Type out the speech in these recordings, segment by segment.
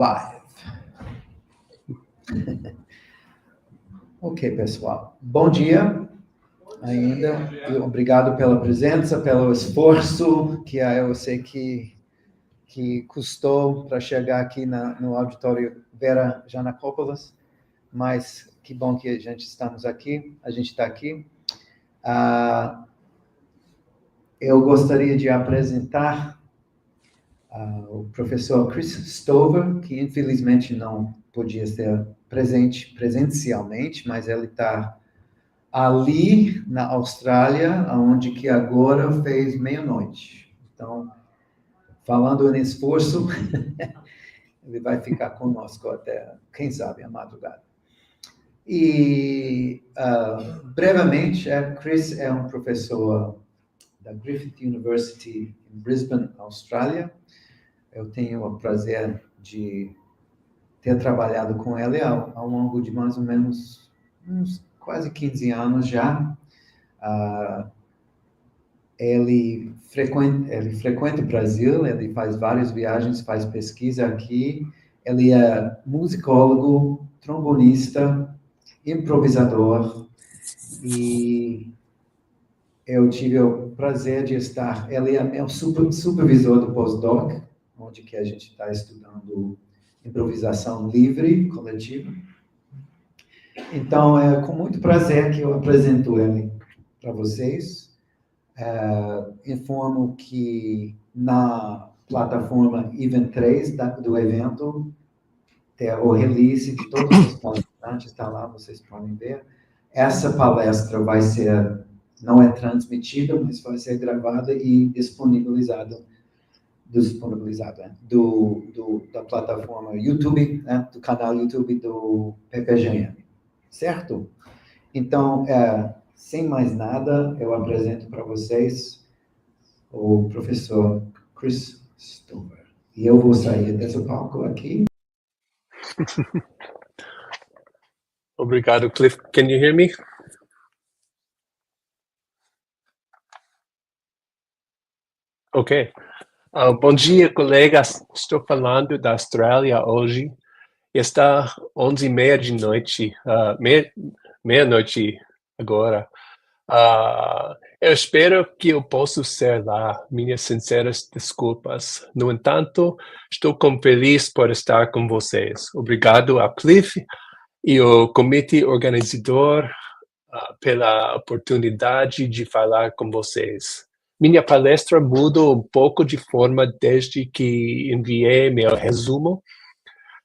Live. Ok, pessoal. Bom dia ainda. E obrigado pela presença, pelo esforço que eu sei que custou para chegar aqui no auditório Vera Janacopoulos, mas que bom que a gente está aqui. Eu gostaria de apresentar o professor Chris Stover, que infelizmente não podia ser presente presencialmente, mas ele está ali na Austrália, onde que agora fez meia-noite. Então, falando em esforço, ele vai ficar conosco até, quem sabe, a madrugada. E, brevemente, Chris é um professor da Griffith University em Brisbane, Austrália. Eu tenho o prazer de ter trabalhado com ele ao longo de mais ou menos uns quase 15 anos já. Ele frequenta o Brasil, ele faz várias viagens, faz pesquisa aqui. Ele é musicólogo, trombonista, improvisador, e eu tive o prazer de estar. Ele é meu supervisor do pós-doc, onde que a gente está estudando improvisação livre, coletiva. Então, é com muito prazer que eu apresento ele para vocês. Informo que na plataforma Event 3 do evento, tem o release de todos os palestrantes, está lá, vocês podem ver. Essa palestra não é transmitida, mas vai ser gravada e disponibilizada da plataforma YouTube, né, do canal YouTube do PPGM, certo? Então, sem mais nada, eu apresento para vocês o professor Chris Stover. E eu vou sair desse palco aqui. Obrigado, Cliff. Can you hear me? Ok. Bom dia, colegas. Estou falando da Austrália hoje. Está 11h30 de noite, meia-noite agora. Eu espero que eu possa ser lá. Minhas sinceras desculpas. No entanto, estou feliz por estar com vocês. Obrigado a Cliff e o comitê organizador pela oportunidade de falar com vocês. Minha palestra mudou um pouco de forma desde que enviei meu resumo,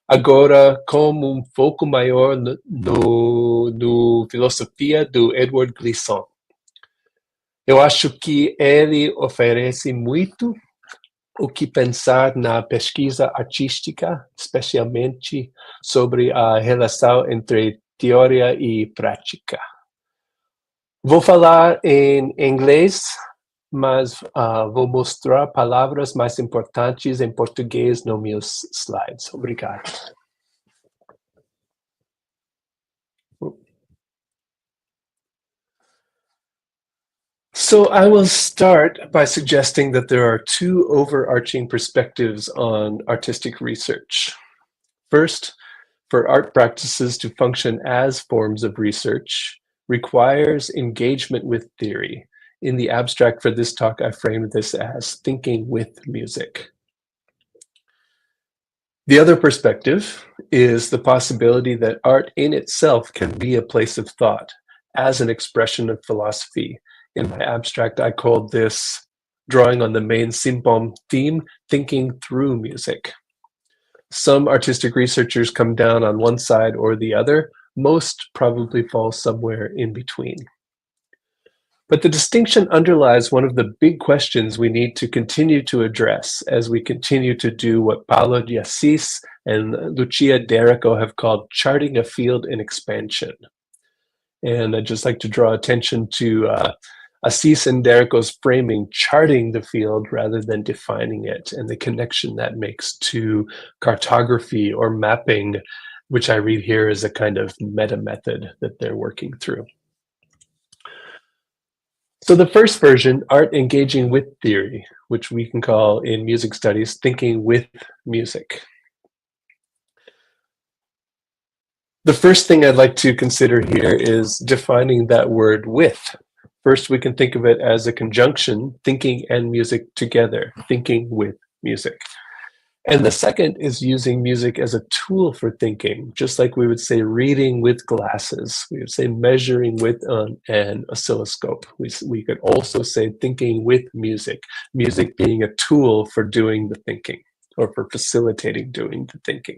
agora com um foco maior no filosofia do Edward Gleason. Eu acho que ele oferece muito o que pensar na pesquisa artística, especialmente sobre a relação entre teoria e prática. Vou falar em inglês, mas vou mostrar palavras mais importantes em português nos meus slides. Obrigado. So I will start by suggesting that there are two overarching perspectives on artistic research. First, for art practices to function as forms of research requires engagement with theory. In the abstract for this talk, I framed this as thinking with music. The other perspective is the possibility that art in itself can be a place of thought as an expression of philosophy. In my abstract, I called this, drawing on the main SIMPOM theme, thinking through music. Some artistic researchers come down on one side or the other. Most probably fall somewhere in between. But the distinction underlies one of the big questions we need to continue to address as we continue to do what Paolo de Assis and Lucia D'Errico have called charting a field in expansion. And I'd just like to draw attention to Assis and D'Errico's framing, charting the field rather than defining it, and the connection that makes to cartography or mapping, which I read here as a kind of meta method that they're working through. So the first version, art engaging with theory, which we can call in music studies, thinking with music. The first thing I'd like to consider here is defining that word with. First, we can think of it as a conjunction, thinking and music together, thinking with music. And the second is using music as a tool for thinking, just like we would say reading with glasses. We would say measuring with an oscilloscope. We could also say thinking with music, music being a tool for doing the thinking or for facilitating doing the thinking.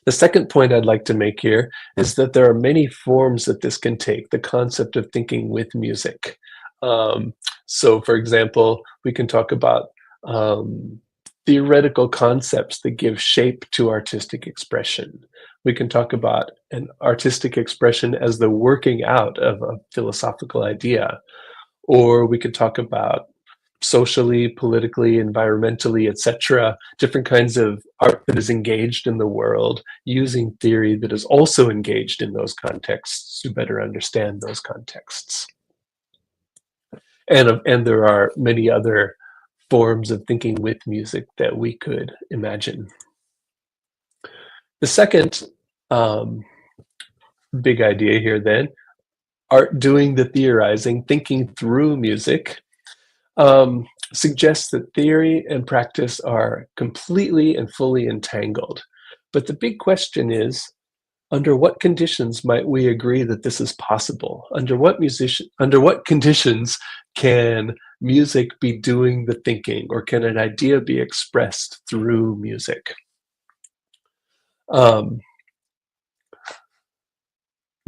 The second point I'd like to make here is that there are many forms that this can take, the concept of thinking with music. So for example, we can talk about theoretical concepts that give shape to artistic expression. We can talk about an artistic expression as the working out of a philosophical idea, or we could talk about socially, politically, environmentally, etc., different kinds of art that is engaged in the world using theory that is also engaged in those contexts to better understand those contexts. And there are many other forms of thinking with music that we could imagine. The second big idea here then, art doing the theorizing, thinking through music, suggests that theory and practice are completely and fully entangled. But the big question is, under what conditions might we agree that this is possible? Under what conditions can music be doing the thinking, or can an idea be expressed through music? The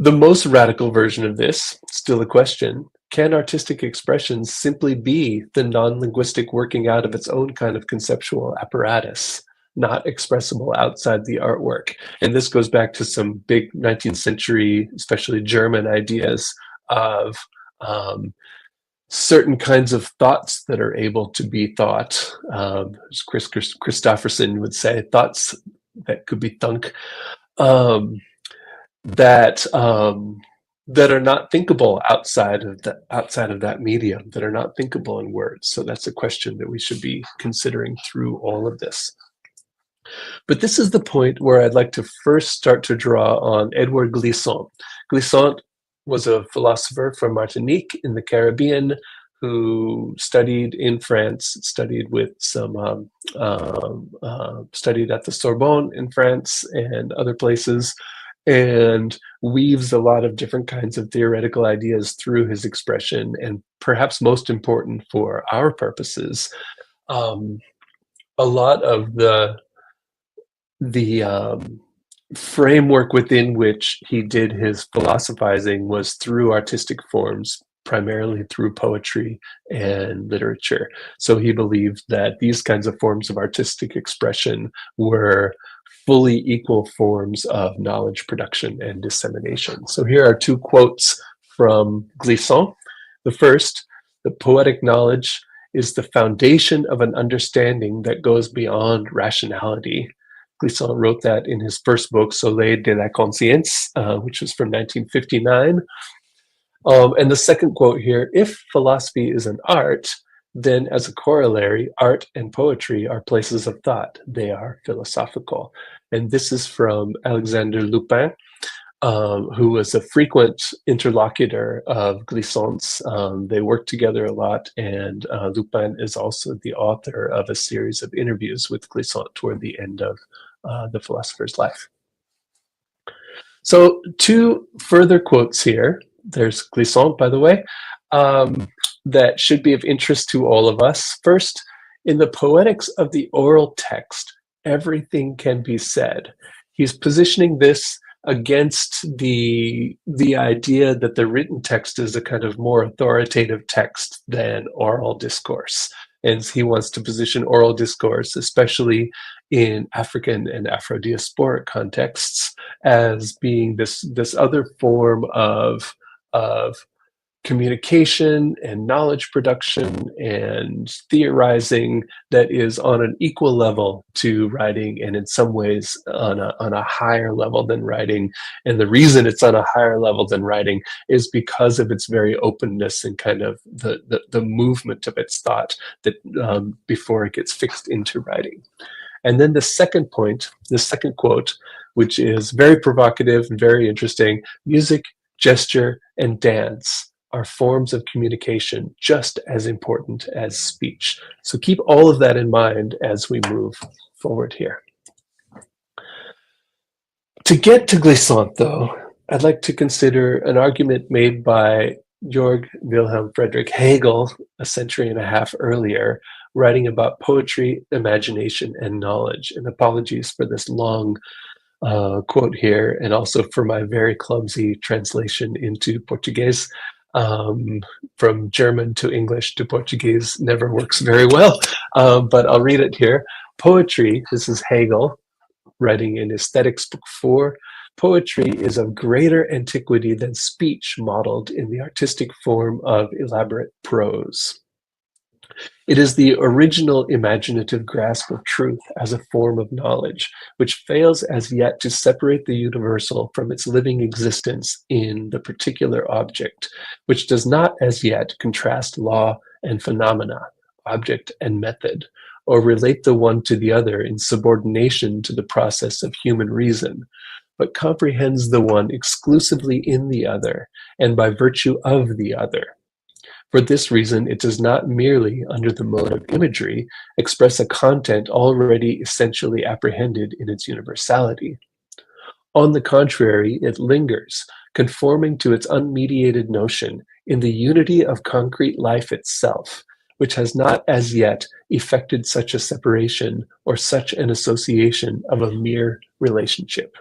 most radical version of this, still a question, can artistic expression simply be the non-linguistic working out of its own kind of conceptual apparatus, not expressible outside the artwork? And this goes back to some big 19th century, especially German ideas of certain kinds of thoughts that are able to be thought. As Christofferson would say, thoughts that could be thunk. That are not thinkable outside of that medium, that are not thinkable in words. So that's a question that we should be considering through all of this. But this is the point where I'd like to first start to draw on Edouard Glissant. Glissant was a philosopher from Martinique in the Caribbean who studied in France, studied with some, studied at the Sorbonne in France and other places, and weaves a lot of different kinds of theoretical ideas through his expression. And perhaps most important for our purposes, a lot of the framework within which he did his philosophizing was through artistic forms, primarily through poetry and literature. So he believed that these kinds of forms of artistic expression were fully equal forms of knowledge production and dissemination. So here are two quotes from Glissant. The first, "The poetic knowledge is the foundation of an understanding that goes beyond rationality." Glissant wrote that in his first book, Soleil de la Conscience, which was from 1959. And the second quote here, "If philosophy is an art, then as a corollary, art and poetry are places of thought. They are philosophical." And this is from Alexander Lupin, who was a frequent interlocutor of Glissant's. They worked together a lot, and Lupin is also the author of a series of interviews with Glissant toward the end of the philosopher's life. So two further quotes here. There's Glissant, by the way, that should be of interest to all of us. First, in the poetics of the oral text, everything can be said. He's positioning this against the idea that the written text is a kind of more authoritative text than oral discourse. And he wants to position oral discourse, especially in African and Afro-diasporic contexts, as being this other form of communication and knowledge production and theorizing that is on an equal level to writing, and in some ways on a higher level than writing. And the reason it's on a higher level than writing is because of its very openness and kind of the movement of its thought that before it gets fixed into writing. And then the second point, the second quote, which is very provocative and very interesting: music, gesture, and dance are forms of communication just as important as speech. So keep all of that in mind as we move forward here. To get to glissant, though, I'd like to consider an argument made by Georg Wilhelm Friedrich Hegel a century and a half earlier, writing about poetry, imagination, and knowledge. And apologies for this long quote here, and also for my very clumsy translation into Portuguese. From German to English to Portuguese never works very well, but I'll read it here. Poetry, this is Hegel, writing in Aesthetics Book 4, poetry is of greater antiquity than speech modeled in the artistic form of elaborate prose. It is the original imaginative grasp of truth as a form of knowledge, which fails as yet to separate the universal from its living existence in the particular object, which does not as yet contrast law and phenomena, object and method, or relate the one to the other in subordination to the process of human reason, but comprehends the one exclusively in the other and by virtue of the other. For this reason, it does not merely, under the mode of imagery, express a content already essentially apprehended in its universality. On the contrary, it lingers, conforming to its unmediated notion, in the unity of concrete life itself, which has not as yet effected such a separation or such an association of a mere relationship.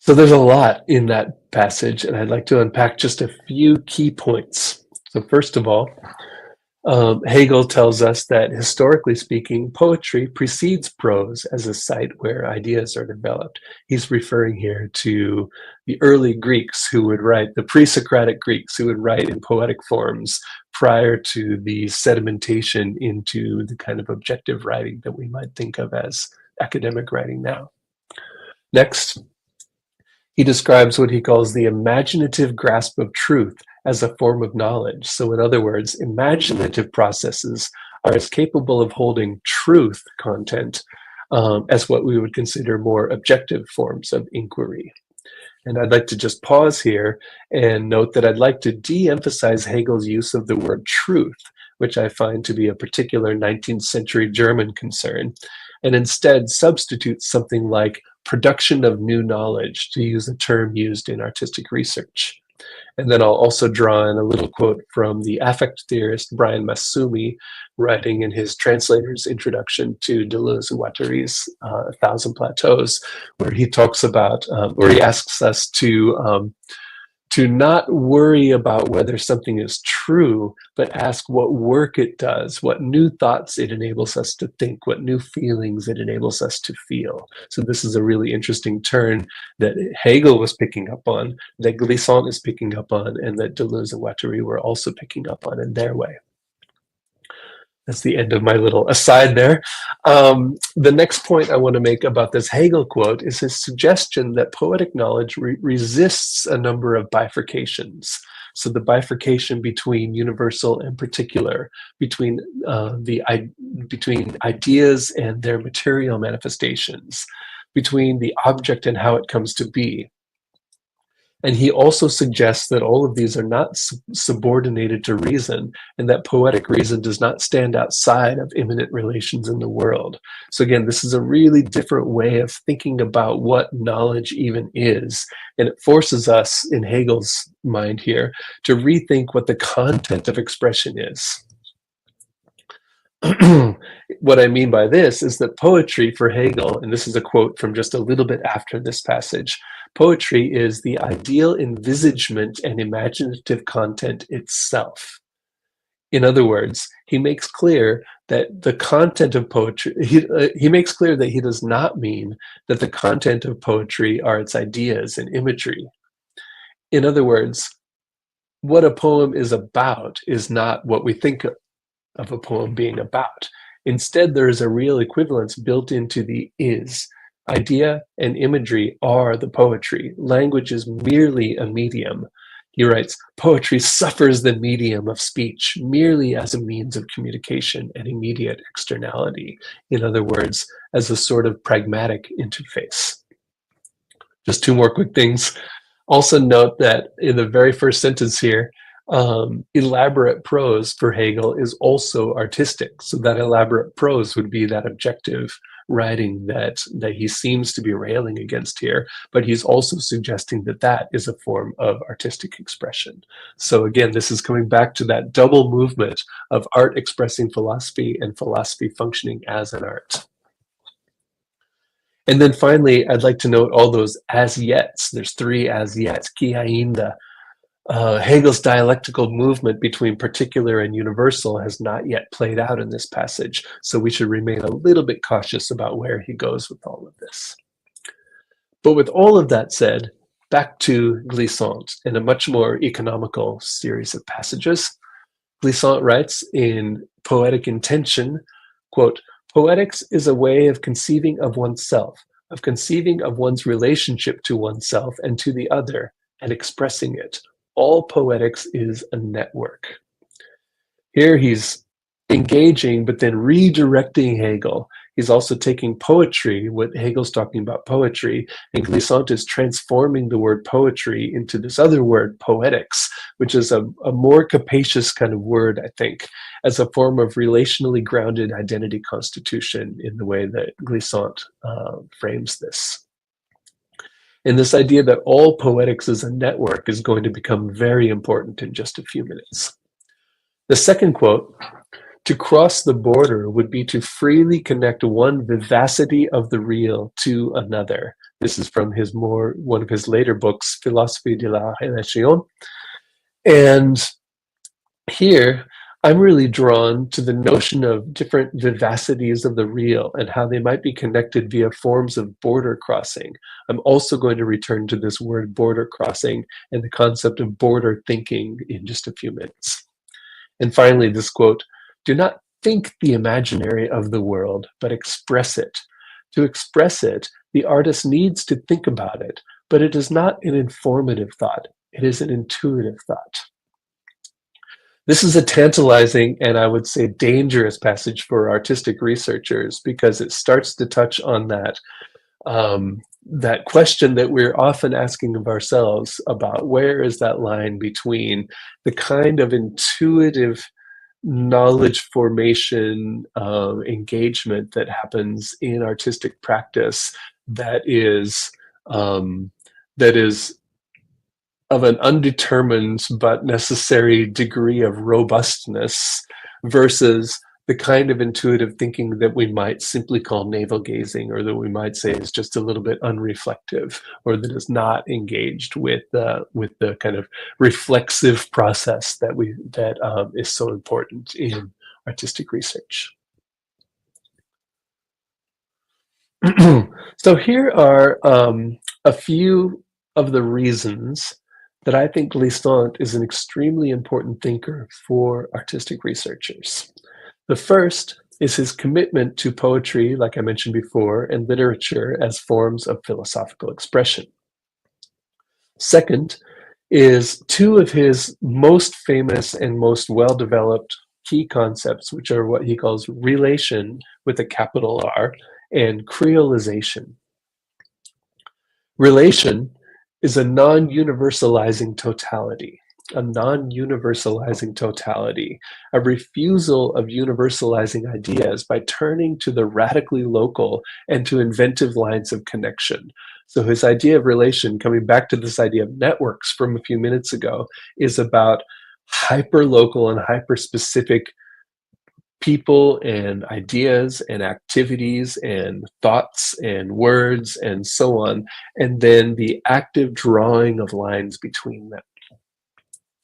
So there's a lot in that passage, and I'd like to unpack just a few key points. So first of all, Hegel tells us that, historically speaking, poetry precedes prose as a site where ideas are developed. He's referring here to the early Greeks who would write, the pre-Socratic Greeks who would write in poetic forms prior to the sedimentation into the kind of objective writing that we might think of as academic writing now. Next, he describes what he calls the imaginative grasp of truth as a form of knowledge. So in other words, imaginative processes are as capable of holding truth content as what we would consider more objective forms of inquiry. And I'd like to just pause here and note that I'd like to de-emphasize Hegel's use of the word truth, which I find to be a particular 19th century German concern, and instead substitute something like production of new knowledge, to use a term used in artistic research. And then I'll also draw in a little quote from the affect theorist Brian Massumi, writing in his translator's introduction to Deleuze-Guattari's 1,000 Plateaus, where he talks about, where he asks us to not worry about whether something is true, but ask what work it does, what new thoughts it enables us to think, what new feelings it enables us to feel. So this is a really interesting turn that Hegel was picking up on, that Glissant is picking up on, and that Deleuze and Guattari were also picking up on in their way. That's the end of my little aside there. The next point I want to make about this Hegel quote is his suggestion that poetic knowledge resists a number of bifurcations. So the bifurcation between universal and particular, between ideas and their material manifestations, between the object and how it comes to be. And he also suggests that all of these are not subordinated to reason, and that poetic reason does not stand outside of immanent relations in the world. So again, this is a really different way of thinking about what knowledge even is. And it forces us, in Hegel's mind here, to rethink what the content of expression is. What I mean by this is that poetry for Hegel, and this is a quote from just a little bit after this passage, poetry is the ideal envisagement and imaginative content itself. In other words, he makes clear that the content of poetry, he makes clear that he does not mean that the content of poetry are its ideas and imagery. In other words, what a poem is about is not what we think of a poem being about. Instead, there is a real equivalence built into the is. Idea and imagery are the poetry. Language is merely a medium. He writes, poetry suffers the medium of speech merely as a means of communication and immediate externality. In other words, as a sort of pragmatic interface. Just two more quick things. Also note that in the very first sentence here, elaborate prose for Hegel is also artistic. So that elaborate prose would be that objective writing that he seems to be railing against here, but he's also suggesting that that is a form of artistic expression. So again, this is coming back to that double movement of art expressing philosophy and philosophy functioning as an art. And then finally, I'd like to note all those as-yets. There's three as-yets, ki ainda. Hegel's dialectical movement between particular and universal has not yet played out in this passage, so we should remain a little bit cautious about where he goes with all of this. But with all of that said, back to Glissant in a much more economical series of passages. Glissant writes in Poetic Intention, quote, poetics is a way of conceiving of oneself, of conceiving of one's relationship to oneself and to the other, and expressing it. All poetics is a network. Here he's engaging, but then redirecting Hegel. He's also taking poetry, what Hegel's talking about poetry, and Glissant is transforming the word poetry into this other word, poetics, which is a more capacious kind of word, I think, as a form of relationally grounded identity constitution in the way that Glissant frames this. And this idea that all poetics is a network is going to become very important in just a few minutes. The second quote, to cross the border would be to freely connect one vivacity of the real to another. This is from one of his later books, Philosophie de la Relation. And here, I'm really drawn to the notion of different vivacities of the real and how they might be connected via forms of border crossing. I'm also going to return to this word border crossing and the concept of border thinking in just a few minutes. And finally, this quote, do not think the imaginary of the world, but express it. To express it, the artist needs to think about it, but it is not an informative thought. It is an intuitive thought. This is a tantalizing and I would say dangerous passage for artistic researchers because it starts to touch on that that question that we're often asking of ourselves about where is that line between the kind of intuitive knowledge formation engagement that happens in artistic practice that is of an undetermined but necessary degree of robustness versus the kind of intuitive thinking that we might simply call navel gazing, or that we might say is just a little bit unreflective, or that is not engaged with the kind of reflexive process that is so important in artistic research. So here are a few of the reasons that I think Glissant is an extremely important thinker for artistic researchers. The first is his commitment to poetry, like I mentioned before, and literature as forms of philosophical expression. Second is two of his most famous and most well-developed key concepts, which are what he calls relation with a capital R and creolization. Relation is a non-universalizing totality, a refusal of universalizing ideas by turning to the radically local and to inventive lines of connection. So his idea of relation, coming back to this idea of networks from a few minutes ago, is about hyper-local and hyper-specific people and ideas and activities and thoughts and words and so on, and then the active drawing of lines between them.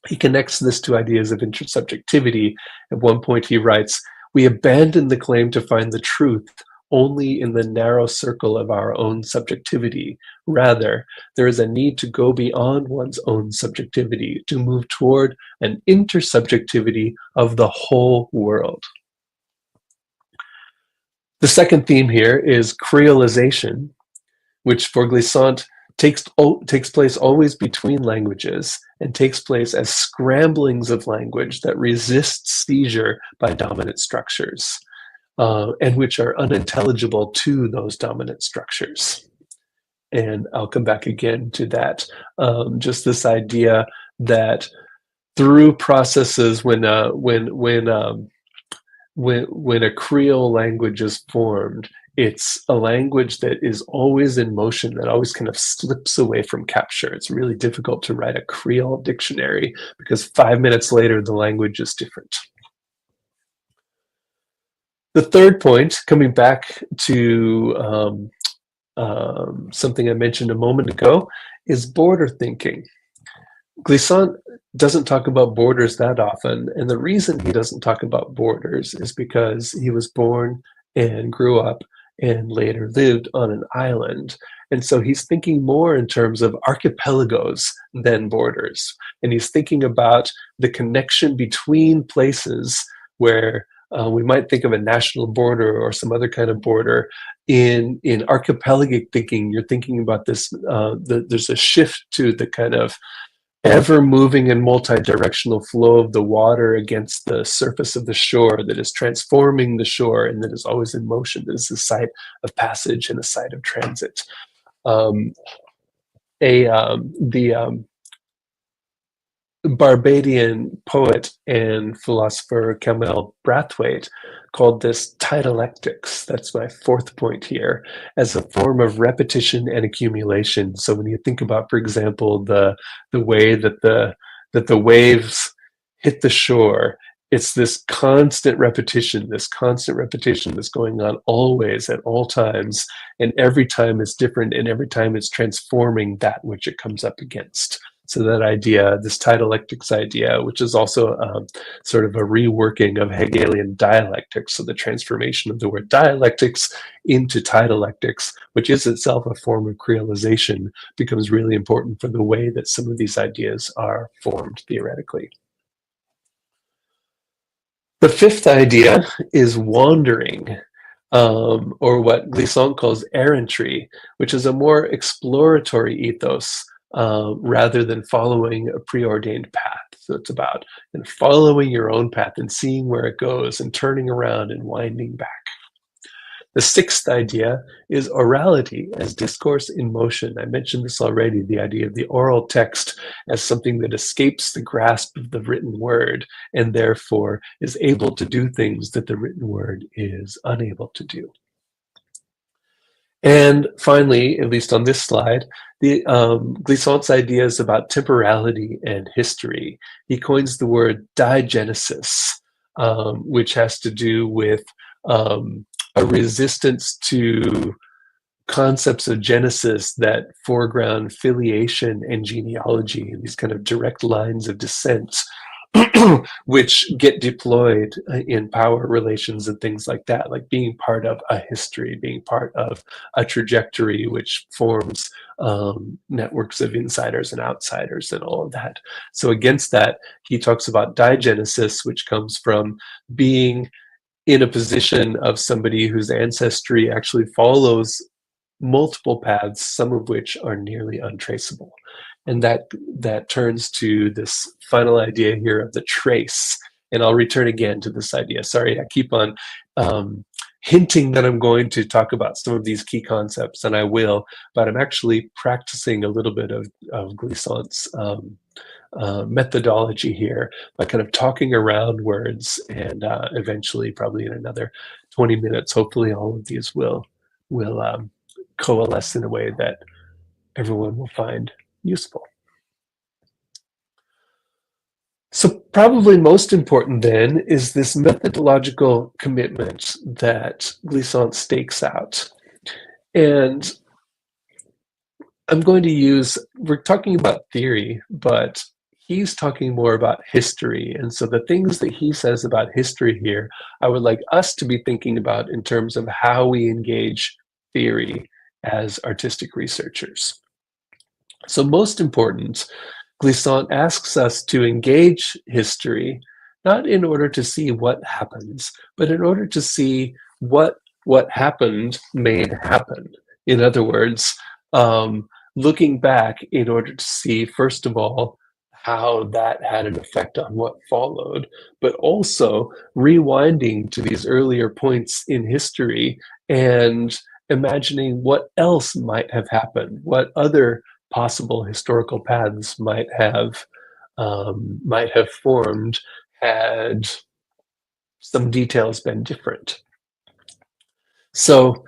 He connects this to ideas of intersubjectivity. At one point he writes, we abandon the claim to find the truth only in the narrow circle of our own subjectivity. Rather, there is a need to go beyond one's own subjectivity, to move toward an intersubjectivity of the whole world. The second theme here is creolization, which for Glissant takes place always between languages and takes place as scramblings of language that resist seizure by dominant structures, and which are unintelligible to those dominant structures. And I'll come back again to that. Just this idea that through processes when a Creole language is formed, it's a language that is always in motion, that always kind of slips away from capture. It's really difficult to write a Creole dictionary because 5 minutes later, the language is different. The third point, coming back to something I mentioned a moment ago, is border thinking. Glissant doesn't talk about borders that often, and the reason he doesn't talk about borders is because he was born and grew up and later lived on an island. And so he's thinking more in terms of archipelagos than borders. And he's thinking about the connection between places where we might think of a national border or some other kind of border. In archipelagic thinking, you're thinking about this, there's a shift to the kind of ever-moving and multi-directional flow of the water against the surface of the shore that is transforming the shore and that is always in motion. That is a site of passage and a site of transit. The Barbadian poet and philosopher Kamel Brathwaite called this dialectics. That's my fourth point here, as a form of repetition and accumulation. So when you think about, for example, the way that the waves hit the shore, it's this constant repetition that's going on always at all times, and every time it's different, and every time it's transforming that which it comes up against. So that idea, this dialectics idea, which is also sort of a reworking of Hegelian dialectics, so the transformation of the word dialectics into dialectics, which is itself a form of creolization, becomes really important for the way that some of these ideas are formed theoretically. The fifth idea is wandering, or what Glissant calls errantry, which is a more exploratory ethos, rather than following a preordained path. So it's about following your own path and seeing where it goes and turning around and winding back. The sixth idea is orality as discourse in motion. I mentioned this already, the idea of the oral text as something that escapes the grasp of the written word and therefore is able to do things that the written word is unable to do. And finally, at least on this slide, the Glissant's ideas about temporality and history. He coins the word digenesis, which has to do with a resistance to concepts of genesis that foreground filiation and genealogy, and these kind of direct lines of descent, which get deployed in power relations and things like that, like being part of a history, being part of a trajectory which forms networks of insiders and outsiders and all of that. So against that, he talks about digenesis, which comes from being in a position of somebody whose ancestry actually follows multiple paths, some of which are nearly untraceable. And that turns to this final idea here of the trace. And I'll return again to this idea. Sorry, I keep on hinting that I'm going to talk about some of these key concepts, and I will, but I'm actually practicing a little bit of Glissant's methodology here by kind of talking around words, and eventually, probably in another 20 minutes, hopefully all of these will coalesce in a way that everyone will find useful. So probably most important then is this methodological commitment that Glissant stakes out. And I'm going to use, we're talking about theory, but he's talking more about history. And so the things that he says about history here, I would like us to be thinking about in terms of how we engage theory as artistic researchers. So most important, Glissant asks us to engage history, not in order to see what happens, but in order to see what happened made happen. In other words, looking back in order to see, first of all, how that had an effect on what followed, but also rewinding to these earlier points in history and imagining what else might have happened, what other possible historical paths might have formed had some details been different. So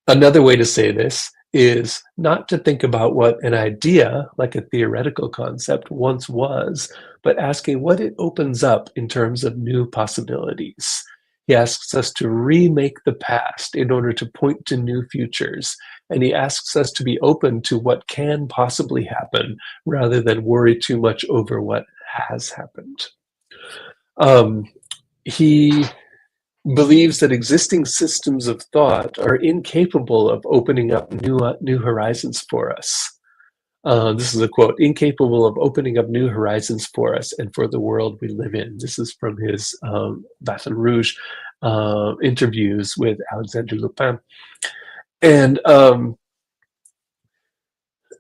another way to say this is not to think about what an idea, like a theoretical concept, once was, but asking what it opens up in terms of new possibilities. He asks us to remake the past in order to point to new futures, and he asks us to be open to what can possibly happen rather than worry too much over what has happened. He believes that existing systems of thought are incapable of opening up new horizons for us. This is a quote, incapable of opening up new horizons for us and for the world we live in. This is from his Baton Rouge interviews with Alexandre Lupin. And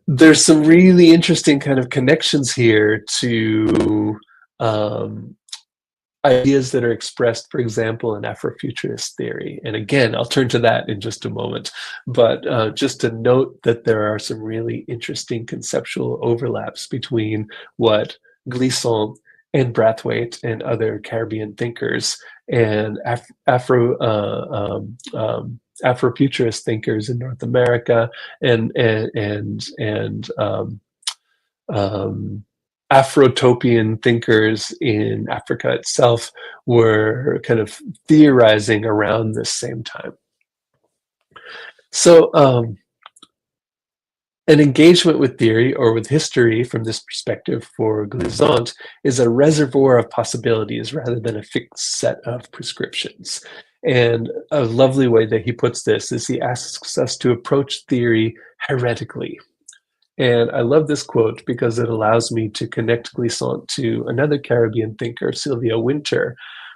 there's some really interesting kind of connections here to ideas that are expressed, for example, in Afrofuturist theory. And again, I'll turn to that in just a moment. But just to note that there are some really interesting conceptual overlaps between what Glissant and Brathwaite and other Caribbean thinkers and Afrofuturist thinkers in North America and Afrotopian thinkers in Africa itself were kind of theorizing around this same time. So an engagement with theory or with history from this perspective for Glissant is a reservoir of possibilities rather than a fixed set of prescriptions. And a lovely way that he puts this is he asks us to approach theory heretically. And I love this quote because it allows me to connect Glissant to another Caribbean thinker, Sylvia Wynter,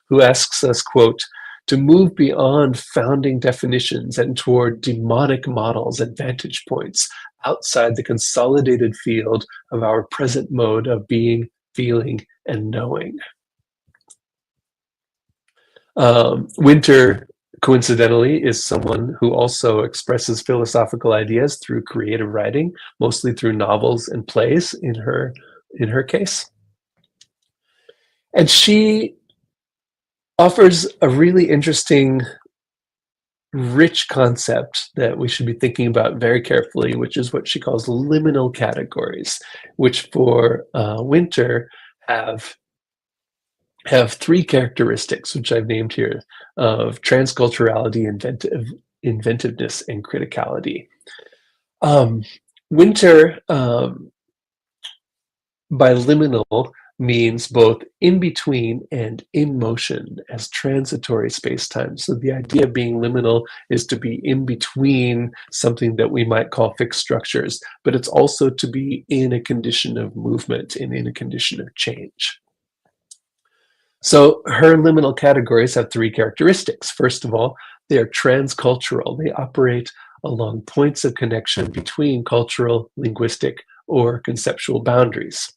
who asks us, quote, to move beyond founding definitions and toward demonic models and vantage points outside the consolidated field of our present mode of being, feeling, and knowing. Wynter, coincidentally, is someone who also expresses philosophical ideas through creative writing, mostly through novels and plays in her case. And she offers a really interesting, rich concept that we should be thinking about very carefully, which is what she calls liminal categories, which for Wynter have three characteristics, which I've named here, of transculturality, inventiveness, and criticality. Wynter, by liminal, means both in between and in motion as transitory space-time. So the idea of being liminal is to be in between something that we might call fixed structures, but it's also to be in a condition of movement and in a condition of change. So her liminal categories have three characteristics. First of all, they are transcultural. They operate along points of connection between cultural, linguistic, or conceptual boundaries.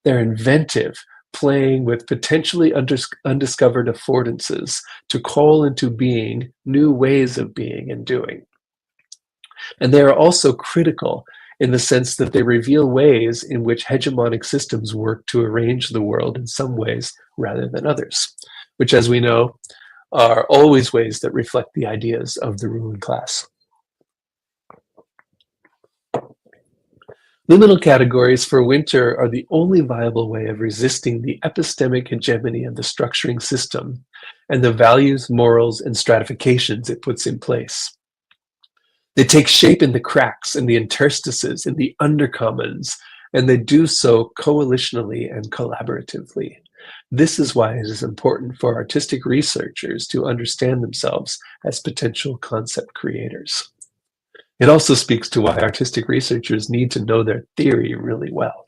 They're inventive, playing with potentially undiscovered affordances to call into being new ways of being and doing. And they are also critical in the sense that they reveal ways in which hegemonic systems work to arrange the world in some ways rather than others, which, as we know, are always ways that reflect the ideas of the ruling class. Liminal categories for Wynter are the only viable way of resisting the epistemic hegemony of the structuring system and the values, morals, and stratifications it puts in place. They take shape in the cracks, in the interstices, in the undercommons, and they do so coalitionally and collaboratively. This is why it is important for artistic researchers to understand themselves as potential concept creators. It also speaks to why artistic researchers need to know their theory really well.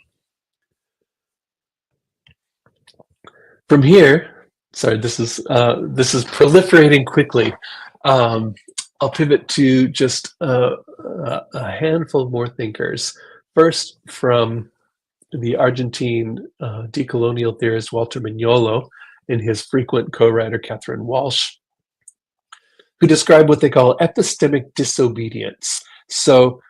From here, sorry, this is proliferating quickly. I'll pivot to just a handful more thinkers. First, from the Argentine decolonial theorist Walter Mignolo and his frequent co-writer Catherine Walsh, who describe what they call epistemic disobedience. So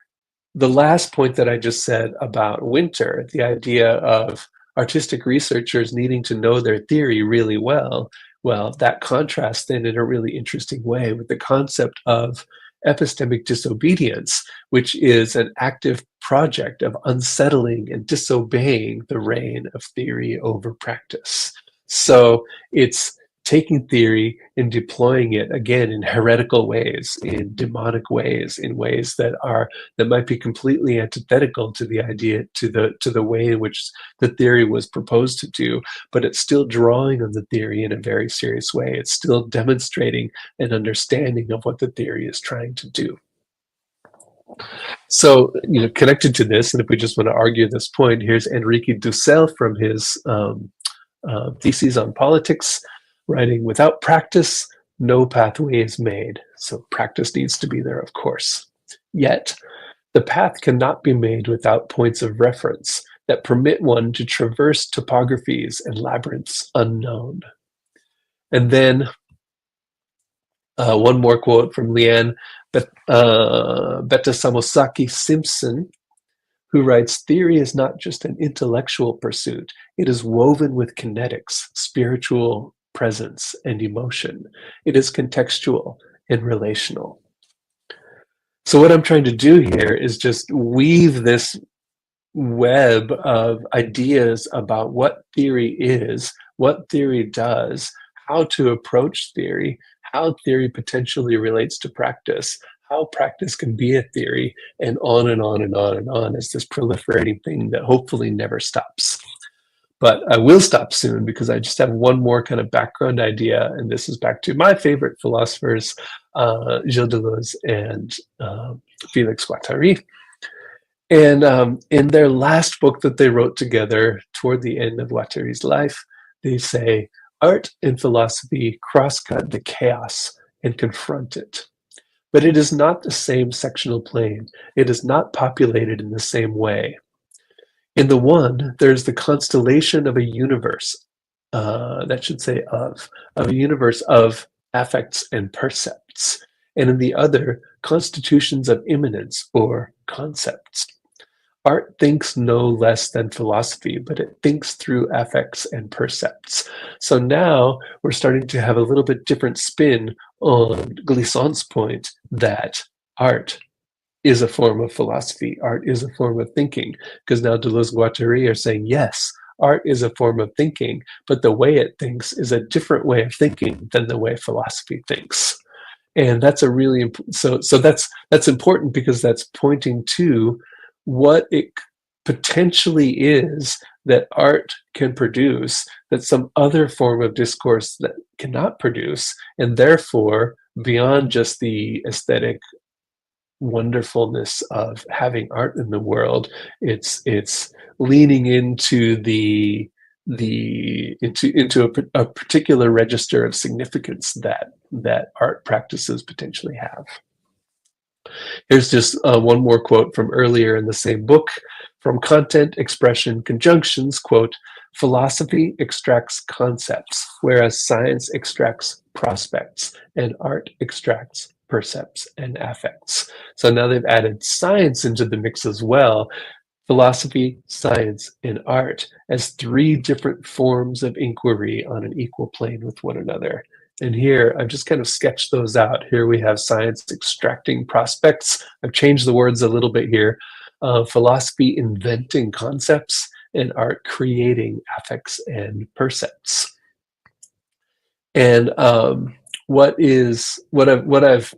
the last point that I just said about Winter, the idea of artistic researchers needing to know their theory really well, that contrasts then in a really interesting way with the concept of epistemic disobedience, which is an active project of unsettling and disobeying the reign of theory over practice. So it's taking theory and deploying it again in heretical ways, in demonic ways, in ways that might be completely antithetical to the idea, to the way in which the theory was proposed to do, but it's still drawing on the theory in a very serious way. It's still demonstrating an understanding of what the theory is trying to do. So, connected to this, and if we just want to argue this point, here's Enrique Dussel from his theses on politics, writing, without practice, no pathway is made. So practice needs to be there, of course. Yet, the path cannot be made without points of reference that permit one to traverse topographies and labyrinths unknown. And then one more quote from Leanne Betasamosaki Simpson, who writes, theory is not just an intellectual pursuit. It is woven with kinetics, spiritual presence, and emotion. It is contextual and relational. So what I'm trying to do here is just weave this web of ideas about what theory is, what theory does, how to approach theory, how theory potentially relates to practice, how practice can be a theory, and on and on and on and on as this proliferating thing that hopefully never stops. But I will stop soon because I just have one more kind of background idea, and this is back to my favorite philosophers, Gilles Deleuze and Félix Guattari. And in their last book that they wrote together toward the end of Guattari's life, they say, art and philosophy cross-cut the chaos and confront it. But it is not the same sectional plane. It is not populated in the same way. In the one, there's the constellation of a universe, that should say of a universe of affects and percepts. And in the other, constitutions of immanence or concepts. Art thinks no less than philosophy, but it thinks through affects and percepts. So now we're starting to have a little bit different spin on Glissant's point that art is a form of philosophy, art is a form of thinking, because now Deleuze and Guattari are saying, yes, art is a form of thinking, but the way it thinks is a different way of thinking than the way philosophy thinks. And that's a really, so that's important because that's pointing to what it potentially is that art can produce that some other form of discourse that cannot produce, and therefore beyond just the aesthetic wonderfulness of having art in the world, it's leaning into into a particular register of significance that art practices potentially have. Here's just one more quote from earlier in the same book. From content, expression, conjunctions, quote, philosophy extracts concepts, whereas science extracts prospects, and art extracts percepts and affects. So now they've added science into the mix as well. Philosophy, science, and art as three different forms of inquiry on an equal plane with one another. And here, I've just kind of sketched those out. Here we have science extracting prospects. I've changed the words a little bit here. Philosophy inventing concepts, and art creating affects and percepts. And what I've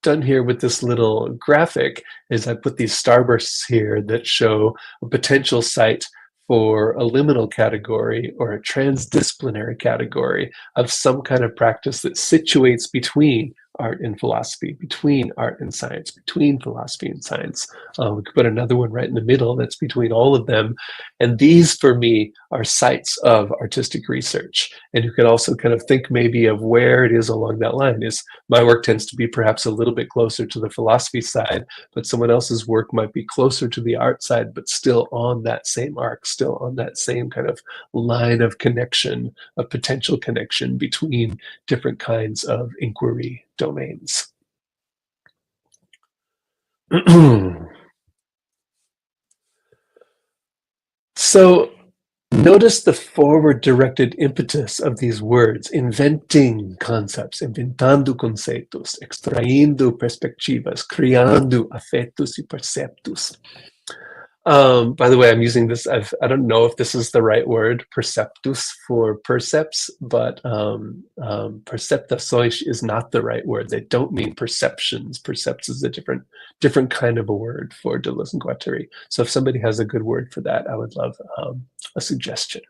done here with this little graphic is I put these starbursts here that show a potential site for a liminal category or a transdisciplinary category of some kind of practice that situates between art and philosophy, between art and science, between philosophy and science. We could put another one right in the middle that's between all of them. And these, for me, are sites of artistic research. And you can also kind of think maybe of where it is along that line. Is my work tends to be perhaps a little bit closer to the philosophy side, but someone else's work might be closer to the art side, but still on that same arc, still on that same kind of line of connection, of potential connection between different kinds of inquiry domains. So notice the forward-directed impetus of these words: inventing concepts, inventando conceitos, extraindo perspectivas, criando afetos y perceptos. By the way, I'm using this, I don't know if this is the right word, perceptus for percepts, but perceptações is not the right word. They don't mean perceptions. Percepts is a different kind of a word for Deleuze and Guattari. So if somebody has a good word for that, I would love a suggestion.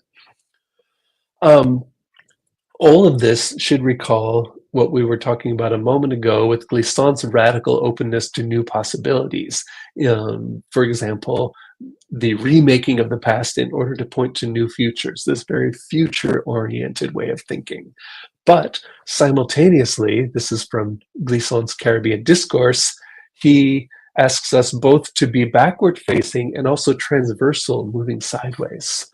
All of this should recall what we were talking about a moment ago with Glissant's radical openness to new possibilities. For example, the remaking of the past in order to point to new futures, this very future-oriented way of thinking. But simultaneously, this is from Glissant's Caribbean Discourse, he asks us both to be backward-facing and also transversal, moving sideways.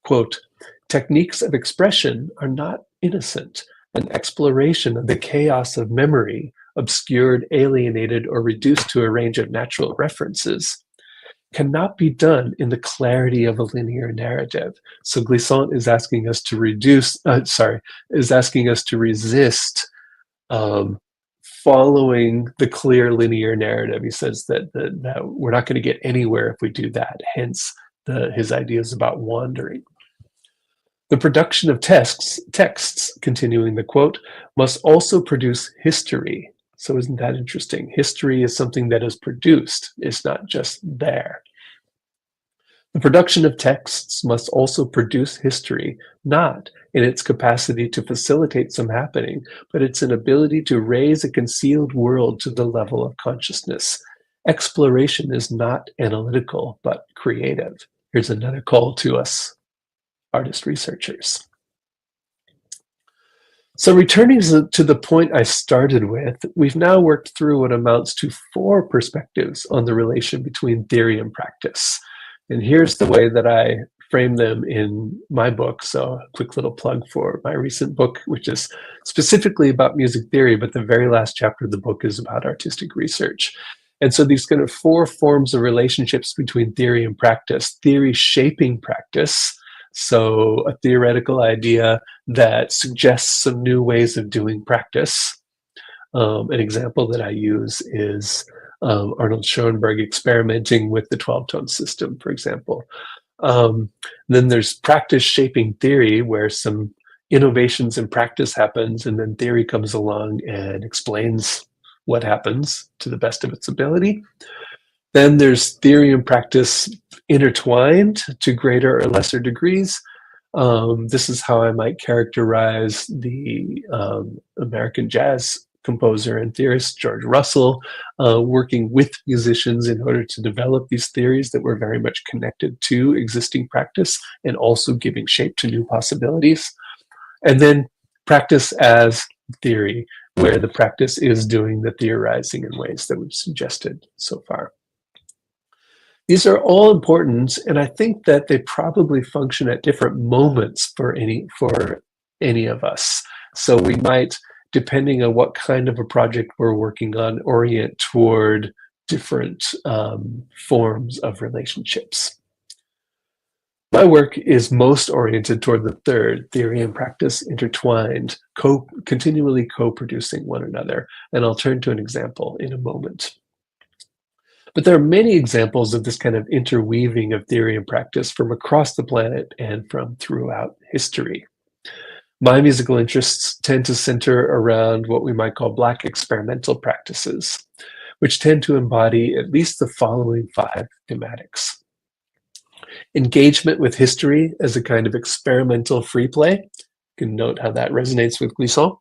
Quote, techniques of expression are not innocent. An exploration of the chaos of memory, obscured, alienated, or reduced to a range of natural references, cannot be done in the clarity of a linear narrative. So Glissant is asking us to resist following the clear linear narrative. He says that we're not going to get anywhere if we do that, hence his ideas about wandering. The production of texts, continuing the quote, must also produce history. So isn't that interesting? History is something that is produced. It's not just there. The production of texts must also produce history, not in its capacity to facilitate some happening, but its inability to raise a concealed world to the level of consciousness. Exploration is not analytical, but creative. Here's another call to us, artist researchers. So returning to the point I started with, we've now worked through what amounts to 4 perspectives on the relation between theory and practice. And here's the way that I frame them in my book. So a quick little plug for my recent book, which is specifically about music theory, but the very last chapter of the book is about artistic research. And so these kind of 4 forms of relationships between theory and practice: theory shaping practice, so a theoretical idea that suggests some new ways of doing practice. An example that I use is Arnold Schoenberg experimenting with the 12-tone system, for example. Then there's practice shaping theory, where some innovations in practice happens, and then theory comes along and explains what happens to the best of its ability. Then there's theory and practice intertwined to greater or lesser degrees. This is how I might characterize the American jazz composer and theorist George Russell, working with musicians in order to develop these theories that were very much connected to existing practice and also giving shape to new possibilities. And then practice as theory, where the practice is doing the theorizing in ways that we've suggested so far. These are all important, and I think that they probably function at different moments for any of us. So we might, depending on what kind of a project we're working on, orient toward different forms of relationships. My work is most oriented toward the third, theory and practice intertwined, continually co-producing one another, and I'll turn to an example in a moment. But there are many examples of this kind of interweaving of theory and practice from across the planet and from throughout history. My musical interests tend to center around what we might call Black experimental practices, which tend to embody at least the following 5 thematics. Engagement with history as a kind of experimental free play. You can note how that resonates with Glissant.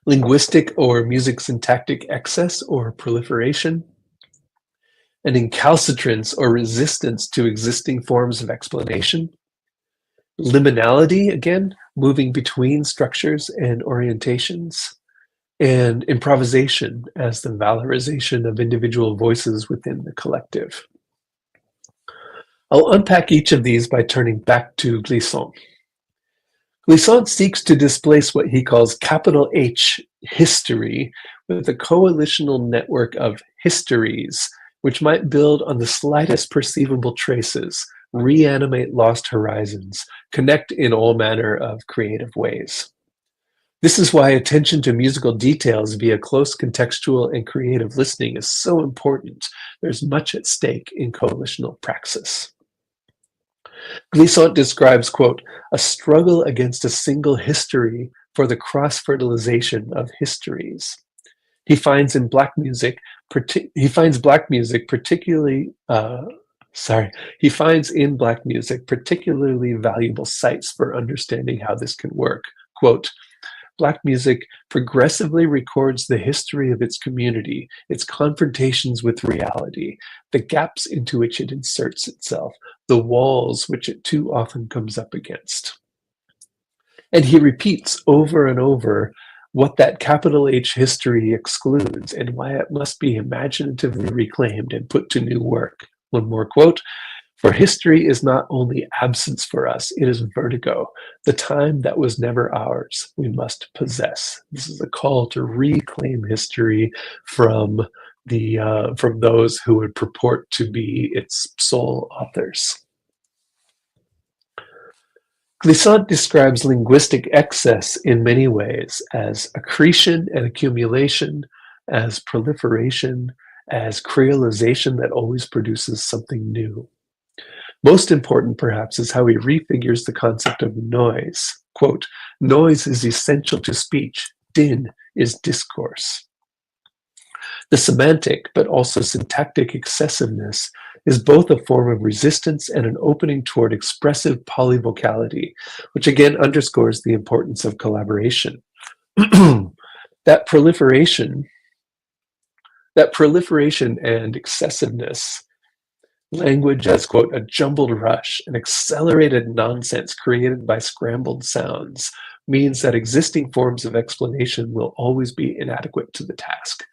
linguistic or music syntactic excess or proliferation, an incalcitrance or resistance to existing forms of explanation, liminality, again, moving between structures and orientations, and improvisation as the valorization of individual voices within the collective. I'll unpack each of these by turning back to Glissant. Glissant seeks to displace what he calls capital H history with a coalitional network of histories, which might build on the slightest perceivable traces, reanimate lost horizons, connect in all manner of creative ways. This is why attention to musical details via close contextual and creative listening is so important. There's much at stake in coalitional praxis. Glissant describes, quote, a struggle against a single history for the cross-fertilization of histories. He finds in black music, particularly valuable sites for understanding how this can work. Quote, Black music progressively records the history of its community, its confrontations with reality, the gaps into which it inserts itself, the walls which it too often comes up against. And he repeats over and over what that capital H history excludes and why it must be imaginatively reclaimed and put to new work. One more quote. For history is not only absence for us, it is vertigo, the time that was never ours, we must possess. This is a call to reclaim history from those who would purport to be its sole authors. Glissant describes linguistic excess in many ways as accretion and accumulation, as proliferation, as creolization that always produces something new. Most important, perhaps, is how he refigures the concept of noise. Quote, noise is essential to speech. Din is discourse. The semantic, but also syntactic excessiveness is both a form of resistance and an opening toward expressive polyvocality, which again underscores the importance of collaboration. That proliferation and excessiveness, language as, quote, a jumbled rush, an accelerated nonsense created by scrambled sounds, means that existing forms of explanation will always be inadequate to the task.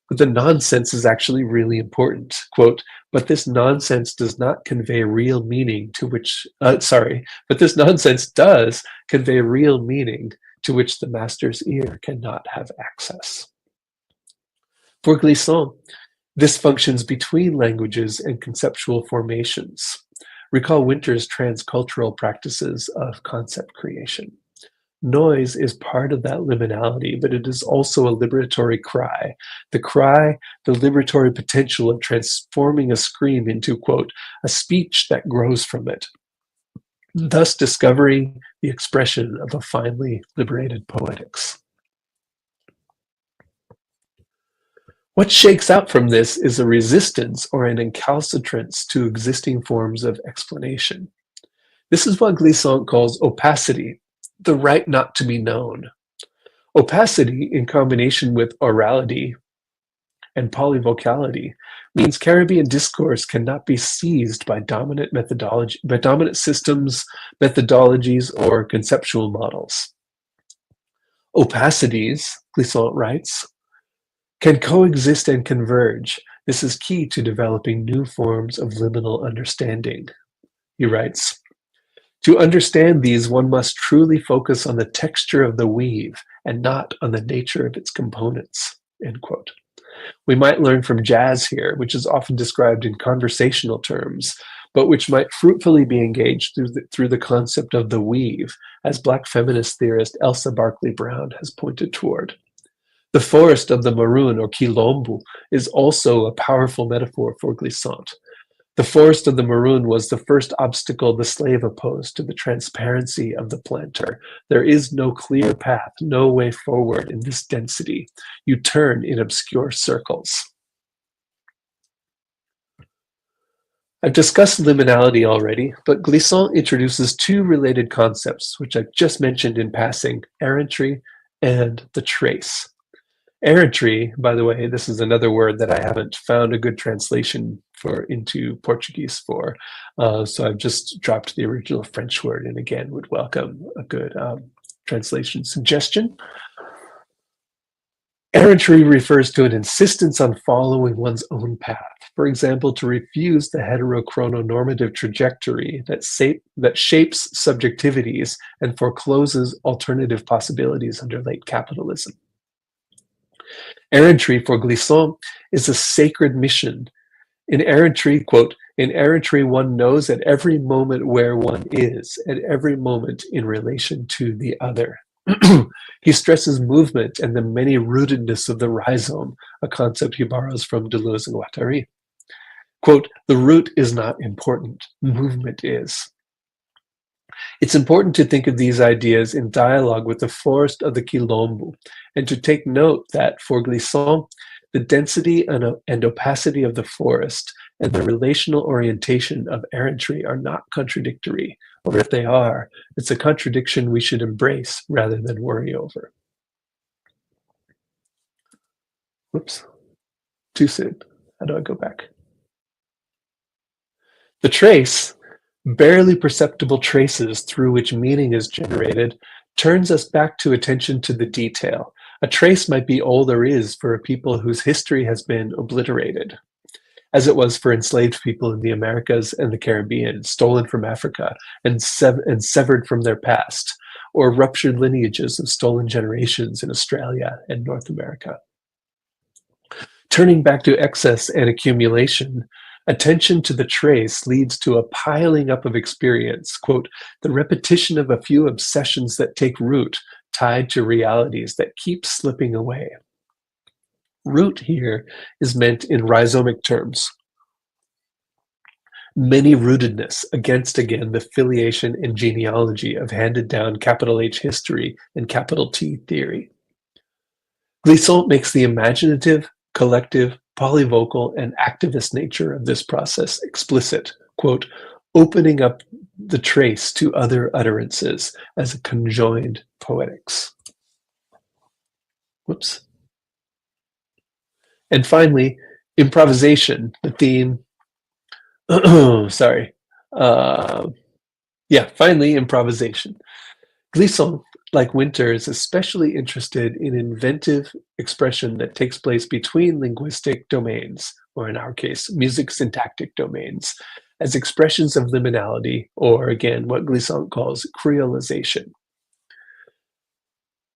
But the nonsense is actually really important. Quote, but this nonsense does not convey real meaning to which, but this nonsense does convey real meaning to which the master's ear cannot have access. For Glissant, this functions between languages and conceptual formations. Recall Winter's transcultural practices of concept creation. Noise is part of that liminality, but it is also a liberatory cry. The liberatory potential of transforming a scream into, quote, a speech that grows from it, thus discovering the expression of a finely liberated poetics. What shakes out from this is a resistance or an incalcitrance to existing forms of explanation. This is what Glissant calls opacity, the right not to be known. Opacity, in combination with orality and polyvocality, means Caribbean discourse cannot be seized by dominant systems, methodologies, or conceptual models. Opacities, Glissant writes, can coexist and converge. This is key to developing new forms of liminal understanding. He writes, to understand these, one must truly focus on the texture of the weave and not on the nature of its components, end quote. We might learn from jazz here, which is often described in conversational terms, but which might fruitfully be engaged through the concept of the weave, as Black feminist theorist Elsa Barkley Brown has pointed toward. The forest of the maroon, or quilombo, is also a powerful metaphor for Glissant. The forest of the maroon was the first obstacle the slave opposed to the transparency of the planter. There is no clear path, no way forward in this density. You turn in obscure circles. I've discussed liminality already, but Glissant introduces two related concepts, which I've just mentioned in passing, errantry and the trace. Errantry, by the way, this is another word that I haven't found a good translation for into Portuguese for. So I've just dropped the original French word and again would welcome a good translation suggestion. Errantry refers to an insistence on following one's own path. For example, to refuse the heterochrononormative trajectory that shapes subjectivities and forecloses alternative possibilities under late capitalism. Errantry for Glissant is a sacred mission. In errantry, quote, in errantry one knows at every moment where one is, at every moment in relation to the other. He stresses movement and the many-rootedness of the rhizome, a concept he borrows from Deleuze and Guattari. Quote, the root is not important, movement is. It's important to think of these ideas in dialogue with the forest of the Quilombo, and to take note that for Glissant, the density and opacity of the forest and the relational orientation of errantry are not contradictory, or if they are, it's a contradiction we should embrace rather than worry over. Whoops, too soon. How do I go back? The trace, barely perceptible traces through which meaning is generated, turns us back to attention to the detail. A trace might be all there is for a people whose history has been obliterated, as it was for enslaved people in the Americas and the Caribbean, stolen from Africa and severed from their past, or ruptured lineages of stolen generations in Australia and North America. Turning back to excess and accumulation, attention to the trace leads to a piling up of experience, quote, the repetition of a few obsessions that take root, tied to realities that keep slipping away. Root here is meant in rhizomic terms. Many-rootedness against, again, the filiation and genealogy of handed-down capital H history and capital T theory. Glissant makes the imaginative, collective, polyvocal, and activist nature of this process explicit, quote, opening up the trace to other utterances as a conjoined poetics. Whoops. And finally, improvisation, the theme, sorry. Finally, improvisation. Glissant, like Winter, is especially interested in inventive expression that takes place between linguistic domains, or in our case, music syntactic domains, as expressions of liminality, or again, what Glissant calls creolization.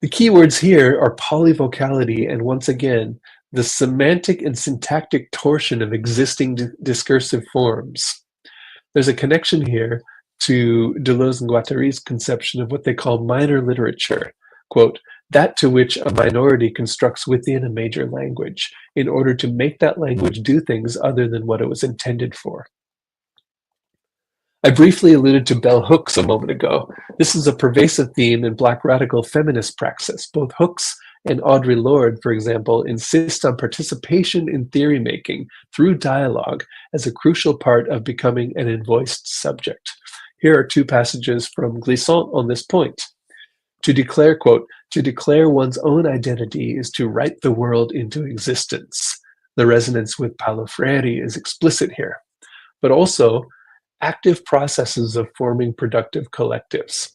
The key words here are polyvocality and, once again, the semantic and syntactic torsion of existing discursive forms. There's a connection here to Deleuze and Guattari's conception of what they call minor literature, quote, that to which a minority constructs within a major language in order to make that language do things other than what it was intended for. I briefly alluded to bell hooks a moment ago. This is a pervasive theme in Black radical feminist praxis. Both Hooks and Audre Lorde, for example, insist on participation in theory making through dialogue as a crucial part of becoming an invoiced subject. Here are two passages from Glissant on this point. To declare, quote, to declare one's own identity is to write the world into existence. The resonance with Paulo Freire is explicit here, but also active processes of forming productive collectives.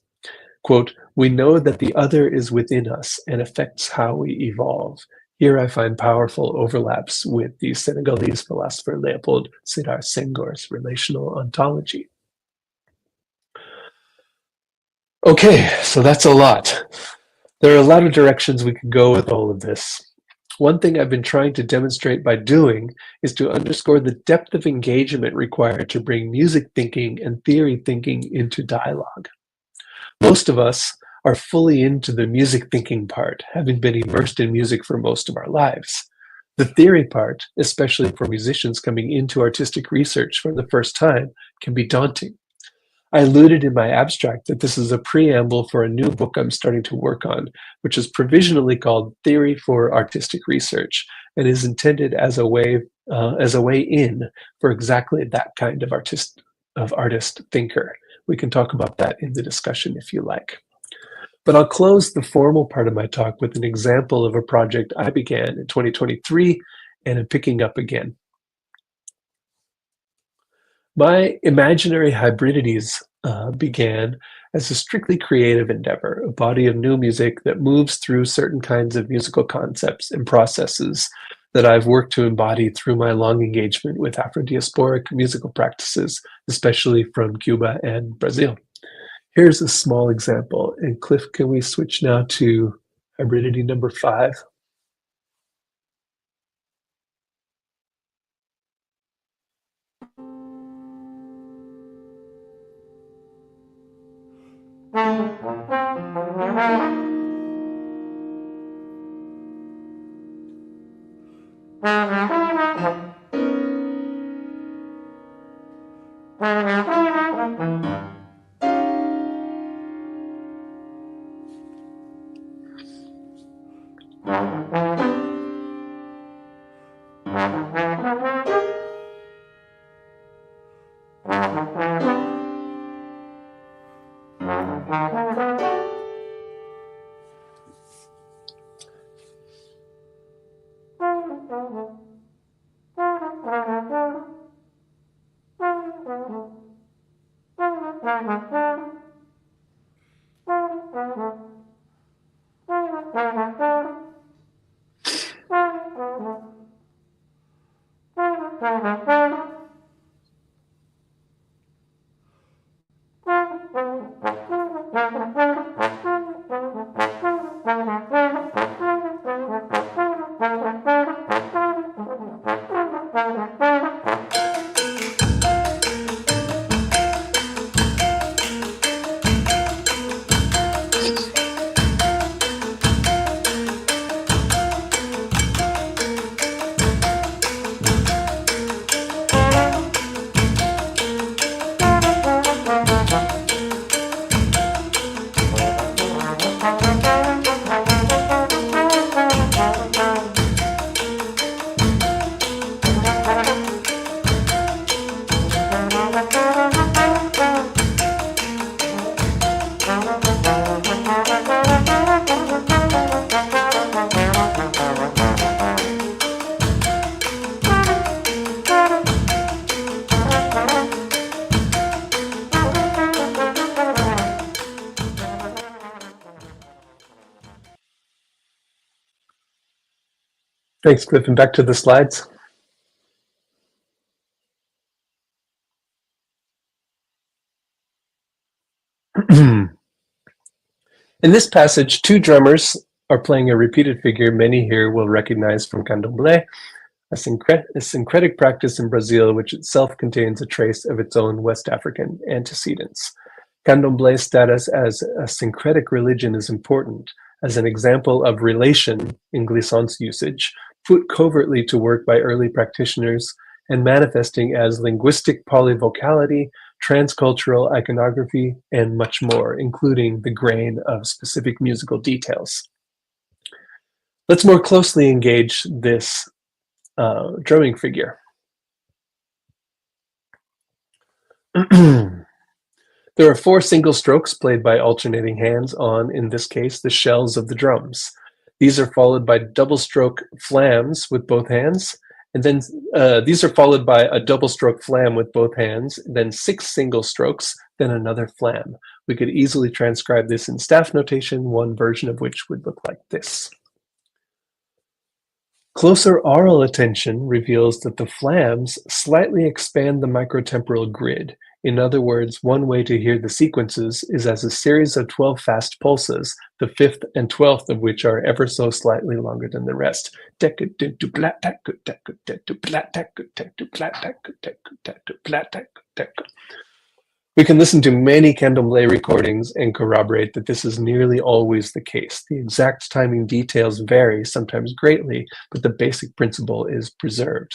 Quote, we know that the other is within us and affects how we evolve. Here I find powerful overlaps with the Senegalese philosopher Leopold Sédar Senghor's relational ontology. Okay, so that's a lot. There are a lot of directions we could go with all of this. One thing I've been trying to demonstrate by doing is to underscore the depth of engagement required to bring music thinking and theory thinking into dialogue. Most of us are fully into the music thinking part, having been immersed in music for most of our lives. The theory part, especially for musicians coming into artistic research for the first time, can be daunting. I alluded in my abstract that this is a preamble for a new book I'm starting to work on, which is provisionally called Theory for Artistic Research, and is intended as a way in for exactly that kind of artist thinker. We can talk about that in the discussion if you like. But I'll close the formal part of my talk with an example of a project I began in 2023 and am picking up again. My Imaginary Hybridities began as a strictly creative endeavor, a body of new music that moves through certain kinds of musical concepts and processes that I've worked to embody through my long engagement with Afro-diasporic musical practices, especially from Cuba and Brazil. Here's a small example. And Cliff, can we switch now to hybridity number 5? Thanks, Cliff, and back to the slides. In this passage, 2 drummers are playing a repeated figure many here will recognize from candomblé, a syncretic practice in Brazil which itself contains a trace of its own West African antecedents. Candomblé's status as a syncretic religion is important as an example of relation in glissant's usage, put covertly to work by early practitioners and manifesting as linguistic polyvocality, transcultural iconography, and much more, including the grain of specific musical details. Let's more closely engage this drumming figure. There are 4 single strokes played by alternating hands on, in this case, the shells of the drums. These are followed by double stroke flams with both hands, and then these are followed by a double stroke flam with both hands, then 6 single strokes, then another flam. We could easily transcribe this in staff notation, one version of which would look like this. Closer aural attention reveals that the flams slightly expand the microtemporal grid. In other words, one way to hear the sequences is as a series of 12 fast pulses, the 5th and 12th of which are ever so slightly longer than the rest. We can listen to many candomblé recordings and corroborate that this is nearly always the case. The exact timing details vary, sometimes greatly, but the basic principle is preserved.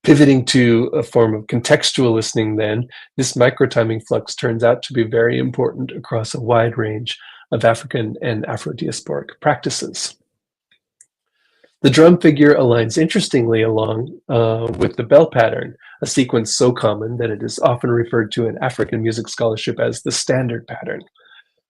Pivoting to a form of contextual listening then, this microtiming flux turns out to be very important across a wide range of African and Afro-diasporic practices. The drum figure aligns interestingly along with the bell pattern, a sequence so common that it is often referred to in African music scholarship as the standard pattern.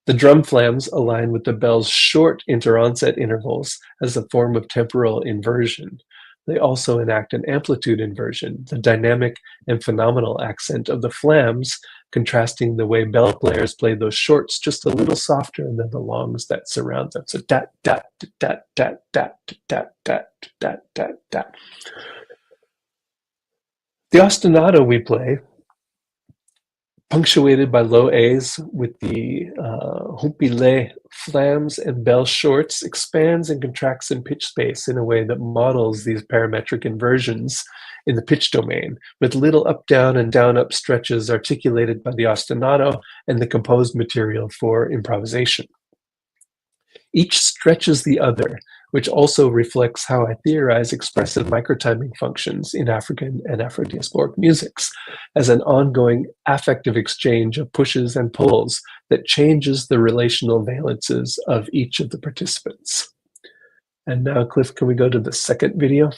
The drum flams align with the bell's short inter-onset intervals as a form of temporal inversion. They also enact an amplitude inversion, the dynamic and phenomenal accent of the flams, contrasting the way bell players play those shorts just a little softer than the longs that surround them. So dat, dat, dat, dat, dat, dat, dat, dat, dat, dat. The ostinato we play, punctuated by low A's with the humpile flams and bell shorts, expands and contracts in pitch space in a way that models these parametric inversions in the pitch domain, with little up-down and down-up stretches articulated by the ostinato and the composed material for improvisation. Each stretches the other, which also reflects how I theorize expressive microtiming functions in African and Afro-diasporic musics as an ongoing affective exchange of pushes and pulls that changes the relational valences of each of the participants. And now, Cliff, can we go to the second video?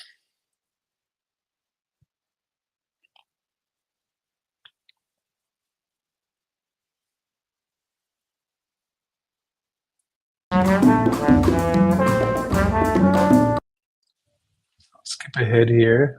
Skip ahead here.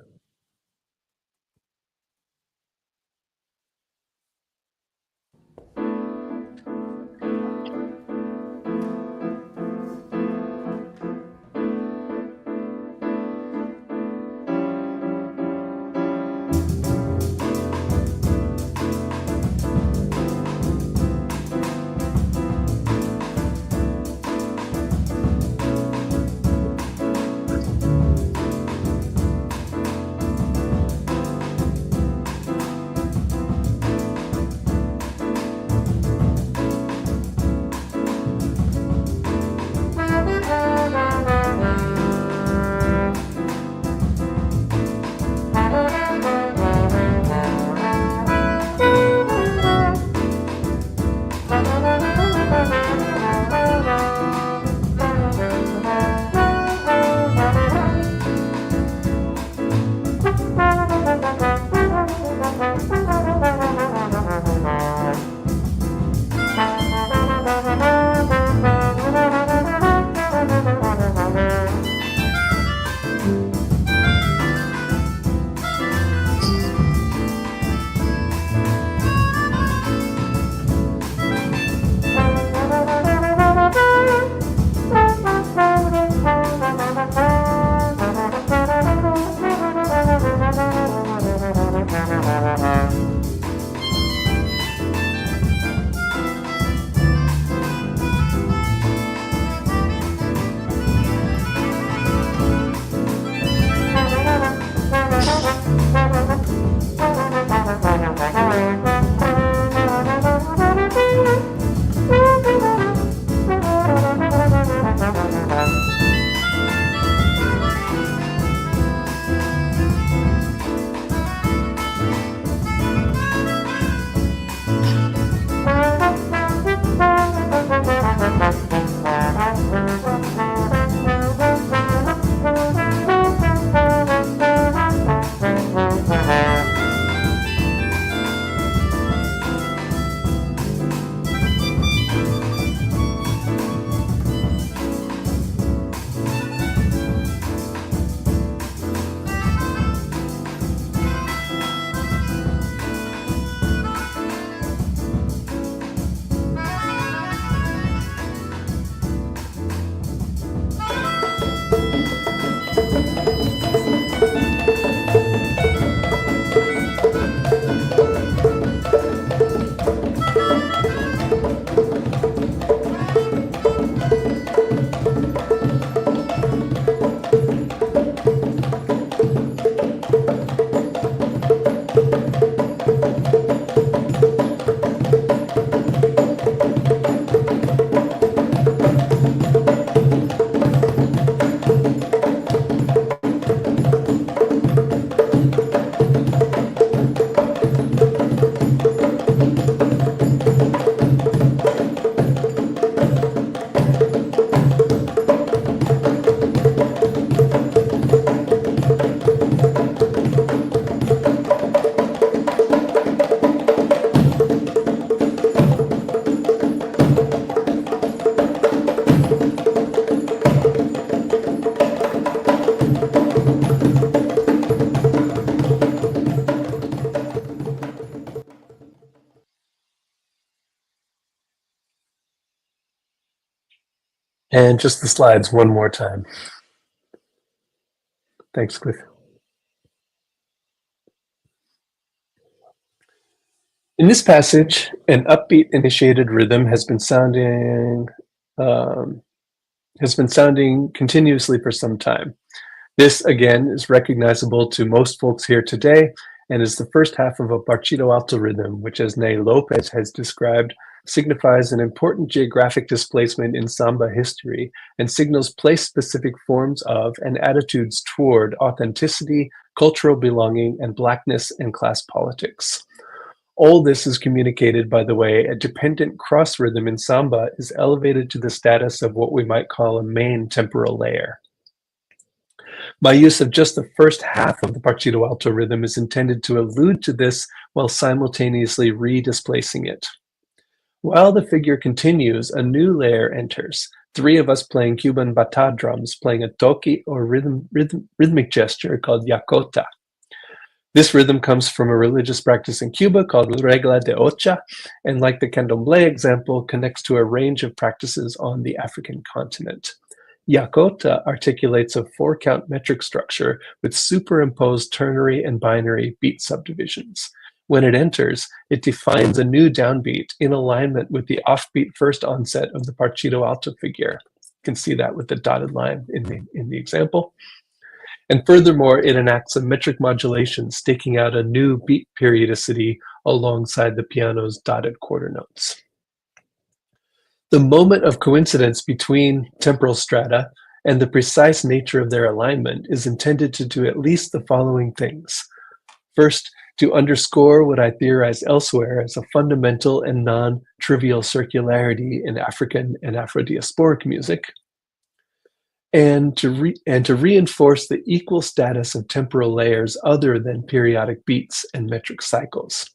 And just the slides one more time. Thanks, Cliff. In this passage, an upbeat initiated rhythm has been sounding continuously for some time. This, again, is recognizable to most folks here today and is the first half of a Partido Alto rhythm, which, as Ney Lopez has described, signifies an important geographic displacement in samba history and signals place-specific forms of and attitudes toward authenticity, cultural belonging, and Blackness and class politics. All this is communicated by the way a dependent cross rhythm in samba is elevated to the status of what we might call a main temporal layer. My use of just the first half of the Partido Alto rhythm is intended to allude to this while simultaneously redisplacing it. While the figure continues, a new layer enters, 3 of us playing Cuban bata drums, playing a toki or rhythmic gesture called yacota. This rhythm comes from a religious practice in Cuba called Regla de Ocha, and like the candomblé example, connects to a range of practices on the African continent. Yacota articulates a 4-count metric structure with superimposed ternary and binary beat subdivisions. When it enters, it defines a new downbeat in alignment with the offbeat first onset of the Partido Alto figure. You can see that with the dotted line in the example. And furthermore, it enacts a metric modulation, staking out a new beat periodicity alongside the piano's dotted quarter notes. The moment of coincidence between temporal strata and the precise nature of their alignment is intended to do at least the following things. First, to underscore what I theorize elsewhere as a fundamental and non-trivial circularity in African and Afro-diasporic music, and to reinforce the equal status of temporal layers other than periodic beats and metric cycles.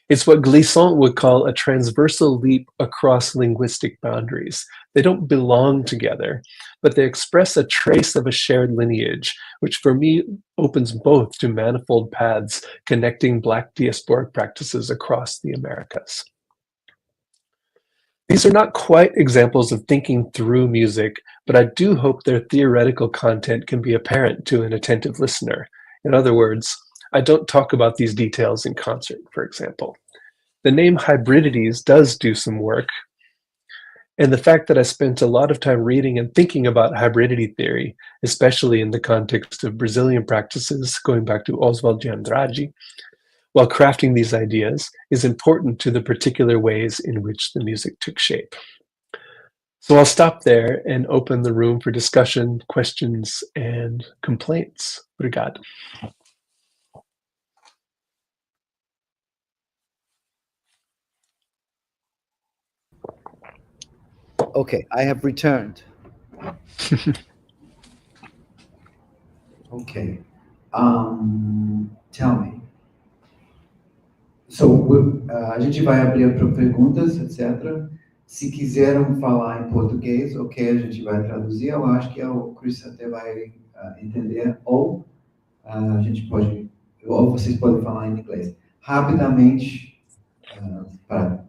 It's what Glissant would call a transversal leap across linguistic boundaries. They don't belong together, but they express a trace of a shared lineage, which for me opens both to manifold paths connecting Black diasporic practices across the Americas. These are not quite examples of thinking through music, but I do hope their theoretical content can be apparent to an attentive listener. In other words, I don't talk about these details in concert, for example. The name hybridities does do some work, and the fact that I spent a lot of time reading and thinking about hybridity theory, especially in the context of Brazilian practices, going back to Oswald de Andrade, while crafting these ideas, is important to the particular ways in which the music took shape. So I'll stop there and open the room for discussion, questions, and complaints. Obrigado. Okay, I have returned. Okay. Tell me. So, a gente vai abrir para perguntas, etc. Se quiseram falar em português, ok, a gente vai traduzir. Eu acho que o Chris até vai entender. Ou a gente pode, ou vocês podem falar em inglês. Rapidamente, para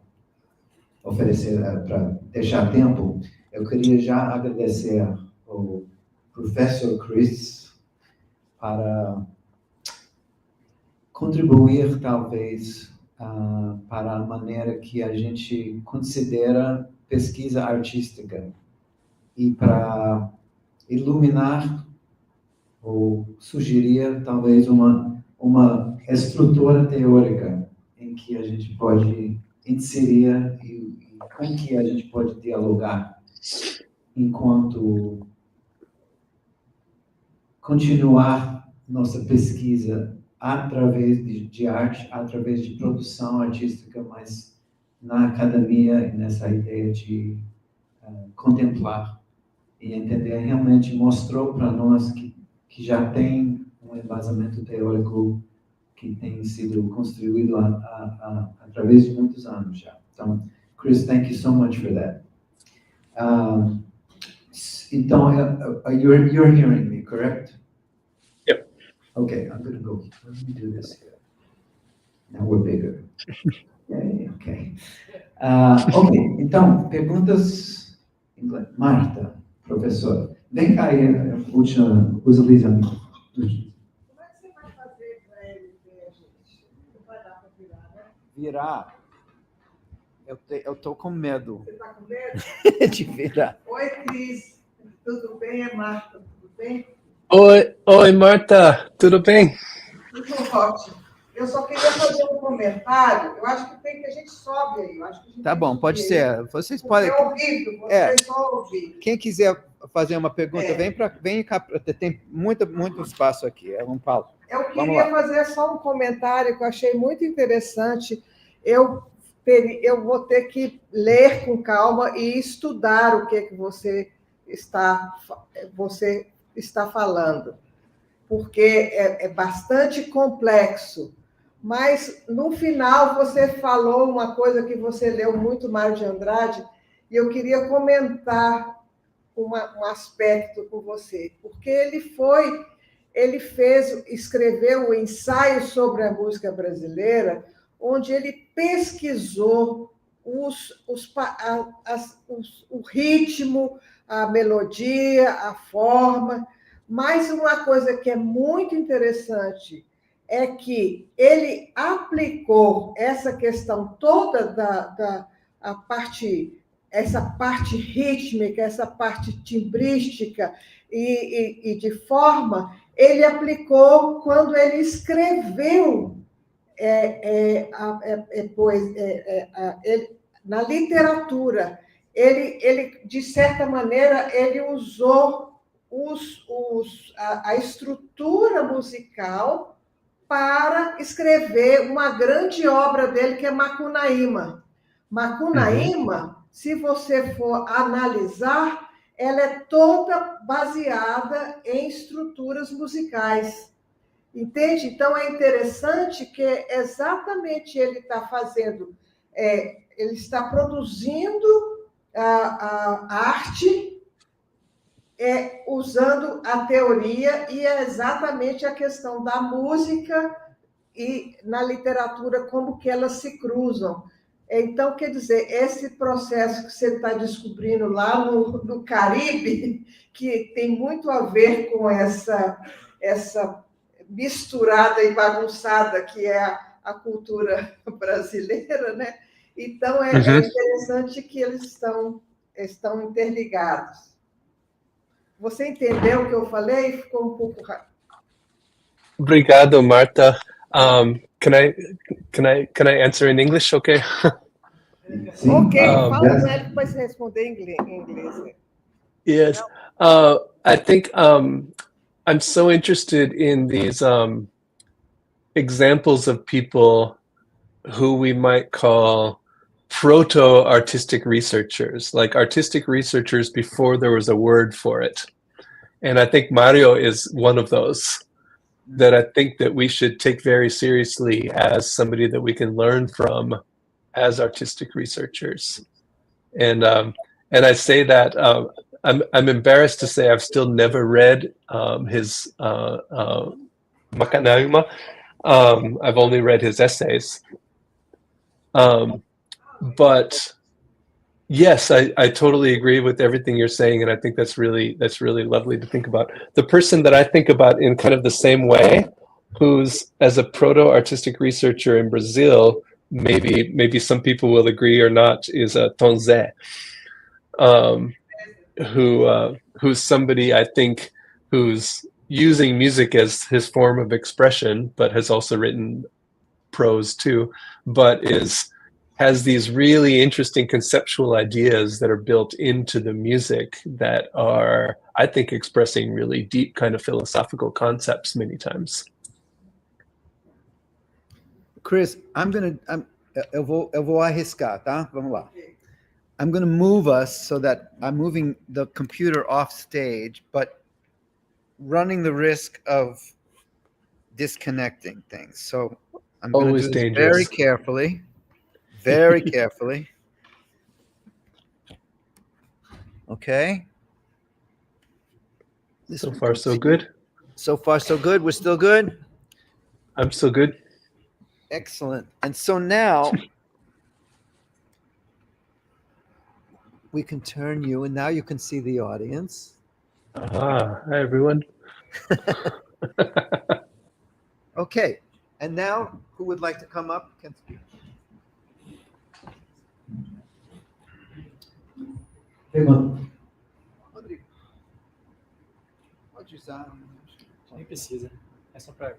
oferecer, para deixar tempo, eu queria já agradecer ao professor Chris para contribuir, talvez, para a maneira que a gente considera pesquisa artística e para iluminar ou sugerir, talvez, uma estrutura teórica em que a gente pode inserir e com que a gente pode dialogar enquanto continuar nossa pesquisa através de arte, através de produção artística, mas na academia e nessa ideia de contemplar e entender, realmente mostrou para nós que já tem um embasamento teórico que tem sido construído através de muitos anos já. Então, Chris, thank you so much for that. Então, you're hearing me, correct? Yep. Okay, I'm going to go. Let me do this here. Now we're bigger. Yeah, okay. Ok, então, perguntas em inglês. Marta. Professor, vem cá aí, última, utiliza. Como é que você vai fazer para ele ver a gente? Não vai dar para virar, né? Virar? Eu tô com medo. Você está com medo? De virar. Oi, Cris. Tudo bem? É Marta, tudo bem? Oi, Marta, tudo bem? Tudo ótimo. Eu só queria fazer um comentário. Eu acho que tem que a gente sobe aí. Eu acho que a gente Tá bom, pode subir ser. aí. Vocês Porque podem. é horrível, vocês só ouvir. Quem quiser fazer uma pergunta, É. vem cá. Tem muito espaço aqui. Paulo. Eu queria fazer só um comentário que eu achei muito interessante. Eu vou ter que ler com calma e estudar o que você está falando, porque é bastante complexo. Mas, no final, você falou uma coisa que você leu muito, Mário de Andrade, e eu queria comentar um aspecto com você, porque escreveu um ensaio sobre a música brasileira, onde ele pesquisou o ritmo, a melodia, a forma. Mas uma coisa que é muito interessante é que ele aplicou essa questão toda essa parte rítmica, essa parte timbrística e de forma, ele aplicou quando ele escreveu na literatura. Ele, de certa maneira, ele usou a estrutura musical para escrever uma grande obra dele, que é Macunaíma. Macunaíma, se você for analisar, ela é toda baseada em estruturas musicais. Entende? Então, é interessante que exatamente ele está fazendo, ele está produzindo a arte usando a teoria, e é exatamente a questão da música e na literatura, como que elas se cruzam. Então, quer dizer, esse processo que você está descobrindo lá no Caribe, que tem muito a ver com essa misturada e bagunçada que é a cultura brasileira, né? Então, é interessante que eles estão interligados. Você entendeu o que eu falei? Ficou um pouco rápido. Obrigado, Marta. Can I answer in English? Okay. Sim. Ok, fala com ele para você responder em inglês. Yes. I think I'm so interested in these examples of people who we might call proto-artistic researchers, like artistic researchers before there was a word for it. And I think Mario is one of those that I think that we should take very seriously as somebody that we can learn from as artistic researchers. And I say that I'm embarrassed to say I've still never read his Macunaíma. I've only read his essays. But yes, I totally agree with everything you're saying, and I think that's really lovely to think about. The person that I think about in kind of the same way, who's as a proto-artistic researcher in Brazil, maybe some people will agree or not, is Tom Zé, who's somebody I think who's using music as his form of expression, but has also written prose too, but has these really interesting conceptual ideas that are built into the music that are, I think, expressing really deep kind of philosophical concepts many times. Chris, eu vou arriscar, tá? Vamos lá. I'm going to move us so that I'm moving the computer off stage, but running the risk of disconnecting things. So I'm going to do this very carefully. Very carefully. Okay. So far, so good. So far, so good. We're still good? I'm still good. Excellent. And so now we can turn you, and now you can see the audience. Hi everyone. Okay, and now who would like to come up can speak? Pergunta. Rodrigo, pode usar. Nem precisa, é só para...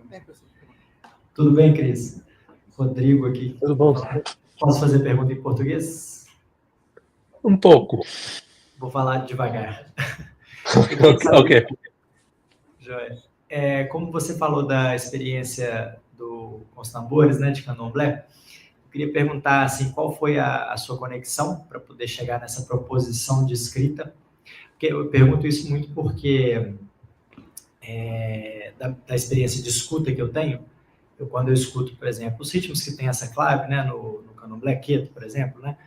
Tudo bem, Cris? Rodrigo aqui. Tudo bom? Posso fazer pergunta em português? Um pouco. Vou falar devagar. Ok. Joia. Como você falou da experiência com os tambores, né, de candomblé, eu queria perguntar assim, qual foi a sua conexão para poder chegar nessa proposição de escrita? Porque eu pergunto isso muito porque da experiência de escuta que eu tenho, quando eu escuto, por exemplo, os ritmos que tem essa clave, né, no candomblé queto, por exemplo, né,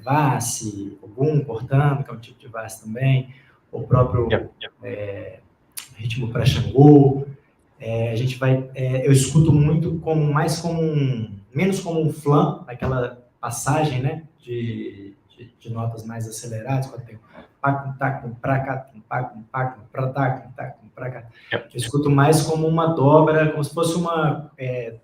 Vassi, Ogum, cortando, que é um tipo de Vassi também, o próprio ritmo para Xangô, a gente vai, eu escuto muito menos como um flam, aquela passagem, né, de notas mais aceleradas, quando tem pacum, tacum, pracum, pacum, pacum, pratacum, tacum, pracum. Eu escuto mais como uma dobra, como se fosse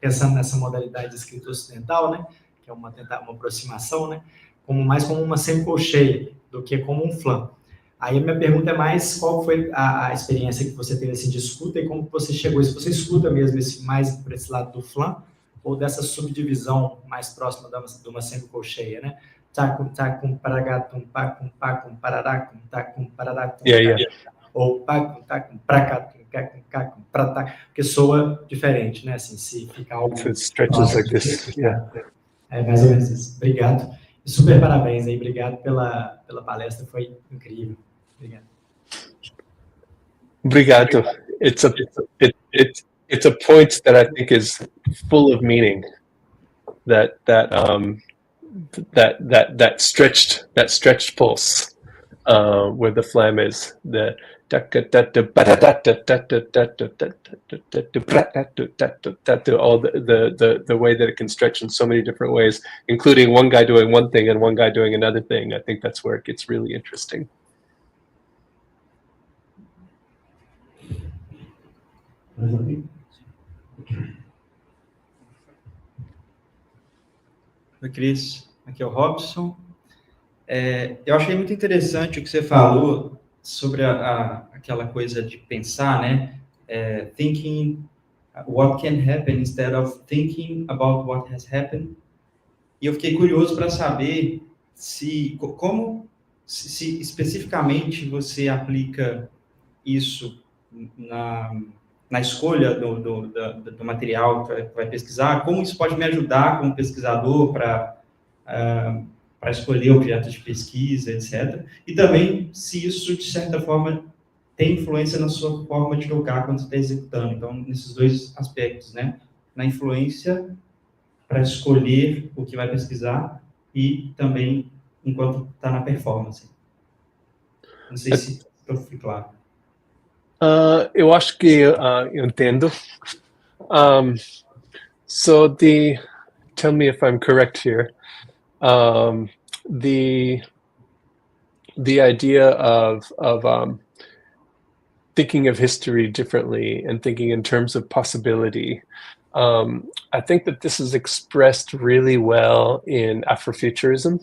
pensando nessa modalidade de escrita ocidental, né, que é uma aproximação, né, mais como uma semicolcheia do que como um flam. Aí a minha pergunta é mais qual foi a experiência que você teve assim, de escuta e como você chegou, se você escuta mesmo mais por esse lado do flam ou dessa subdivisão mais próxima de uma semicolcheia, né? Tacum, tacum, paragatum, pacum, pacum, pararacum, tacum, pararacum, ou pacum, tacum, pracatum, cacum, cacum, pratacum, porque soa diferente, né? Assim, se fica algo... It stretches like this, yeah. É mais ou menos isso. Obrigado. E super parabéns aí, obrigado pela palestra, foi incrível. Obrigado. It's a point that I think is full of meaning. That stretched pulse where the flam is, the all the way that it can stretch in so many different ways, including one guy doing one thing and one guy doing another thing. I think that's where it gets really interesting. Oi, Cris. Aqui é o Robson. Eu achei muito interessante o que você falou sobre aquela coisa de pensar, né? Thinking what can happen instead of thinking about what has happened. E eu fiquei curioso para saber se especificamente você aplica isso na escolha do material que vai pesquisar, como isso pode me ajudar como pesquisador para escolher objetos de pesquisa, etc. E também se isso, de certa forma, tem influência na sua forma de jogar quando você está executando. Então, nesses dois aspectos, né? Na influência para escolher o que vai pesquisar e também enquanto está na performance. Não sei se eu fui claro. Eu acho que eu entendo. So tell me if I'm correct here. The idea of thinking of history differently and thinking in terms of possibility. I think that this is expressed really well in Afrofuturism.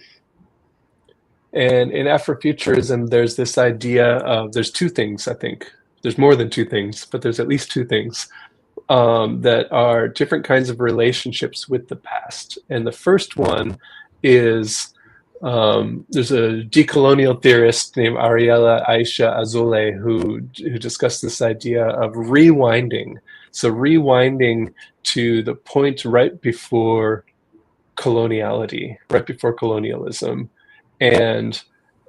And in Afrofuturism, there's this idea of, there's two things, I think. There's more than two things, but there's at least two things that are different kinds of relationships with the past. And the first one is, there's a decolonial theorist named Ariela Aisha Azoulay who discussed this idea of rewinding. So rewinding to the point right before coloniality, right before colonialism, and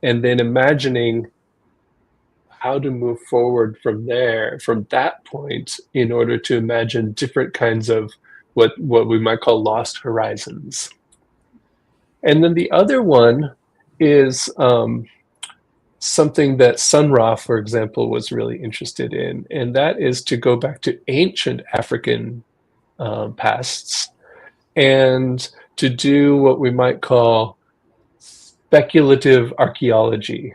then imagining how to move forward from there, from that point, in order to imagine different kinds of what we might call lost horizons. And then the other one is something that Sun Ra, for example, was really interested in, and that is to go back to ancient African pasts and to do what we might call speculative archaeology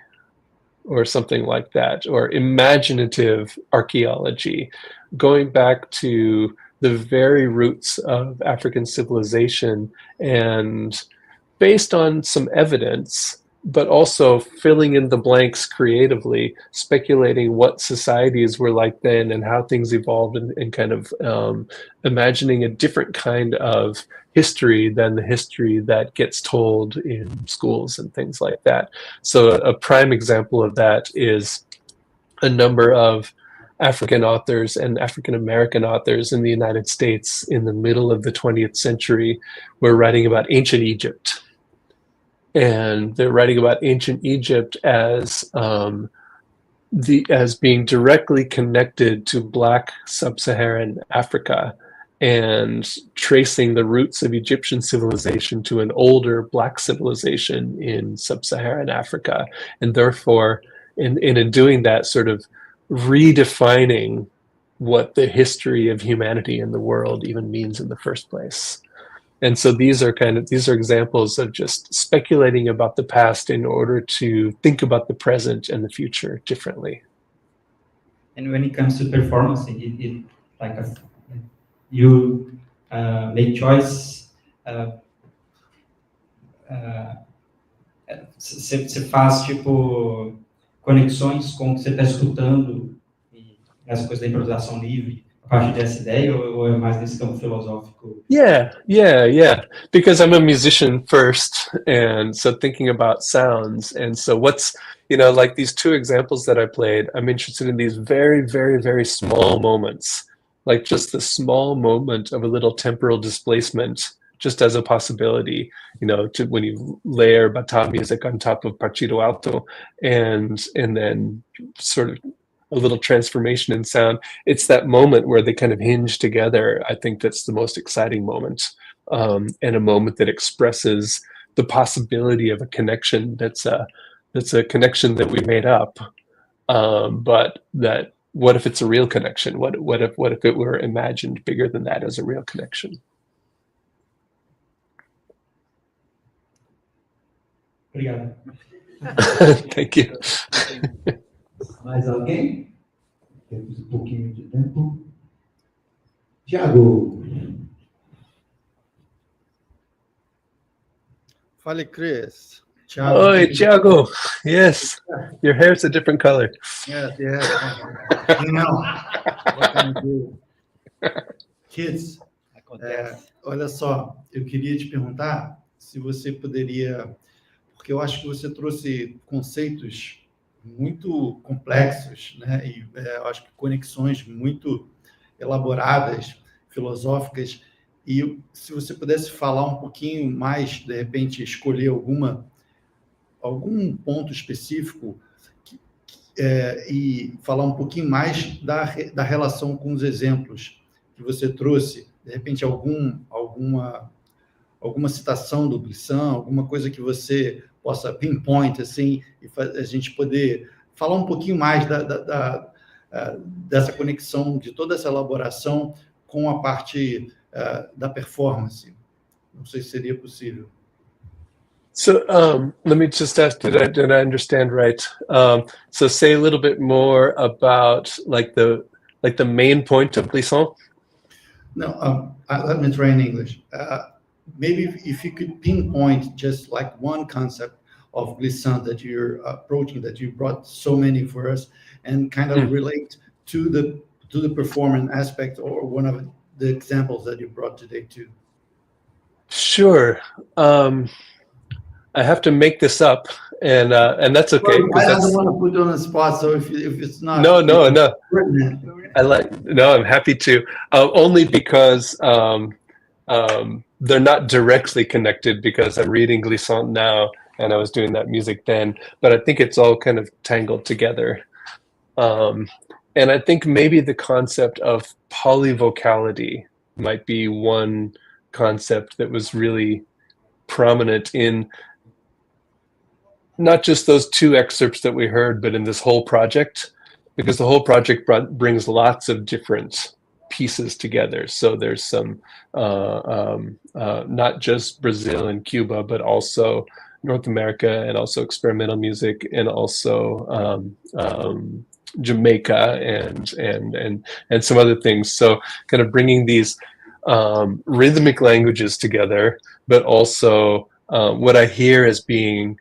or something like that, or imaginative archaeology, going back to the very roots of African civilization and based on some evidence, but also filling in the blanks creatively, speculating what societies were like then and how things evolved, and kind of imagining a different kind of history than the history that gets told in schools and things like that. So a prime example of that is a number of African authors and African American authors in the United States in the middle of the 20th century were writing about ancient Egypt. And they're writing about ancient Egypt as being directly connected to Black sub-Saharan Africa, and tracing the roots of Egyptian civilization to an older Black civilization in sub-Saharan Africa, and therefore, in doing that, sort of redefining what the history of humanity in the world even means in the first place. And so these are examples of just speculating about the past in order to think about the present and the future differently. And when it comes to performance, you make choice. Você faz tipo conexões com o que você está escutando e essa coisa da improvisação livre a partir dessa ideia, ou é mais nesse campo filosófico? Yeah. Because I'm a musician first, and so thinking about sounds, and so what's, like these two examples that I played, I'm interested in these very, very, very small moments, like just the small moment of a little temporal displacement, just as a possibility, to when you layer bata music on top of Partido Alto, and then sort of a little transformation in sound. It's that moment where they kind of hinge together. I think that's the most exciting moment, and a moment that expresses the possibility of a connection that's a connection that we made up, but that what if it's a real connection? What if it were imagined bigger than that as a real connection? Obrigado. Thank you. Mais alguém? Temos um pouquinho de tempo. Tiago. Fale, Chris. Oi, Thiago. Yes, your hair's a different color. Yes. What can I do? Kids, olha só, eu queria te perguntar se você poderia, porque eu acho que você trouxe conceitos muito complexos, né? E eu acho que conexões muito elaboradas, filosóficas, e se você pudesse falar um pouquinho mais, de repente, escolher algum ponto específico e falar um pouquinho mais da relação com os exemplos que você trouxe, de repente alguma citação do Glissant, alguma coisa que você possa pinpoint, assim, e a gente poder falar um pouquinho mais dessa conexão, de toda essa elaboração com a parte da performance. Não sei se seria possível. So let me just ask, did I understand right? So say a little bit more about like the main point of Glissant. No, let me try in English. Maybe if you could pinpoint just like one concept of Glissant that you're approaching, that you brought so many for us, and kind of relate to the performance aspect, or one of the examples that you brought today too. Sure. I have to make this up, and that's okay. Well, I don't want to put you on the spot, so if it's not. No. I'm happy to. Only because they're not directly connected, because I'm reading Glissant now, and I was doing that music then. But I think it's all kind of tangled together. And I think maybe the concept of polyvocality might be one concept that was really prominent in not just those two excerpts that we heard, but in this whole project, because the whole project brings lots of different pieces together. So there's some, not just Brazil and Cuba, but also North America, and also experimental music, and also Jamaica and some other things. So kind of bringing these rhythmic languages together, but also what I hear as being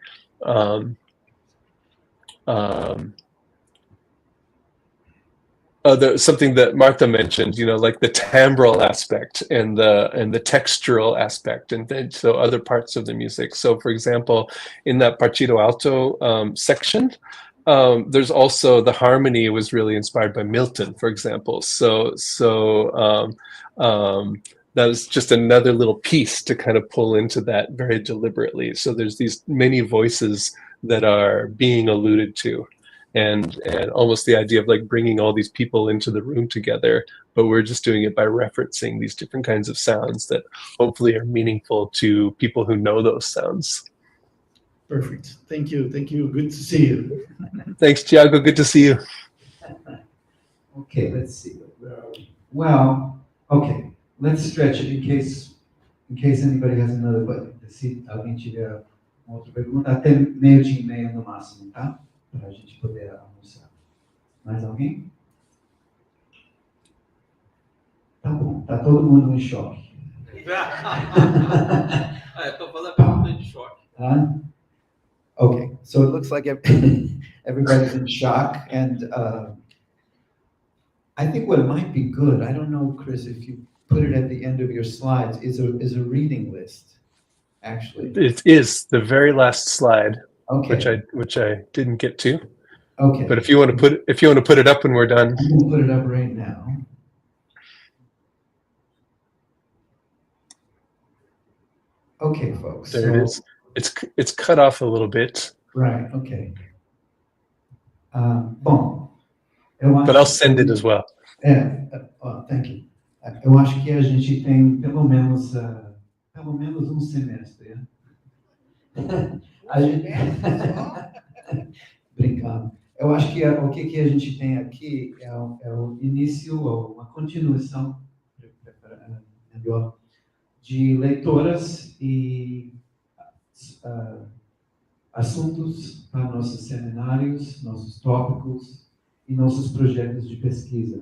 something that Martha mentioned, like the timbral aspect and the textural aspect, and then so other parts of the music. So, for example, in that Partido Alto section, there's also the harmony was really inspired by Milton, for example. So that was just another little piece to kind of pull into that very deliberately. So there's these many voices that are being alluded to. And almost the idea of like bringing all these people into the room together, but we're just doing it by referencing these different kinds of sounds that hopefully are meaningful to people who know those sounds. Perfect. Thank you. Thank you. Good to see you. Thanks, Tiago. Good to see you. Okay, let's see. Well, okay, let's stretch it in case anybody has another question. Se alguém tiver uma outra pergunta, até 12:30 no máximo, tá? Para a gente poder almoçar. Mais alguém? Tá bom, tá todo mundo em choque. Estou fazendo a pergunta de choque. Okay, so it looks like everybody's in shock, and I think what might be good, I don't know, Chris, if you put it at the end of your slides, is a reading list, actually. It is the very last slide. Okay. Which I didn't get to. Okay. But if you want to put it up when we're done. I'm going to put it up right now. Okay, folks. There it is. It's cut off a little bit. Right. Okay. Bom. But I'll send it as well. Thank you. Eu acho que a gente tem pelo menos semestre. Brincando. Eu acho que o que a gente tem aqui é o início, ou uma continuação, melhor, de leitoras e assuntos para nossos seminários, nossos tópicos e nossos projetos de pesquisa,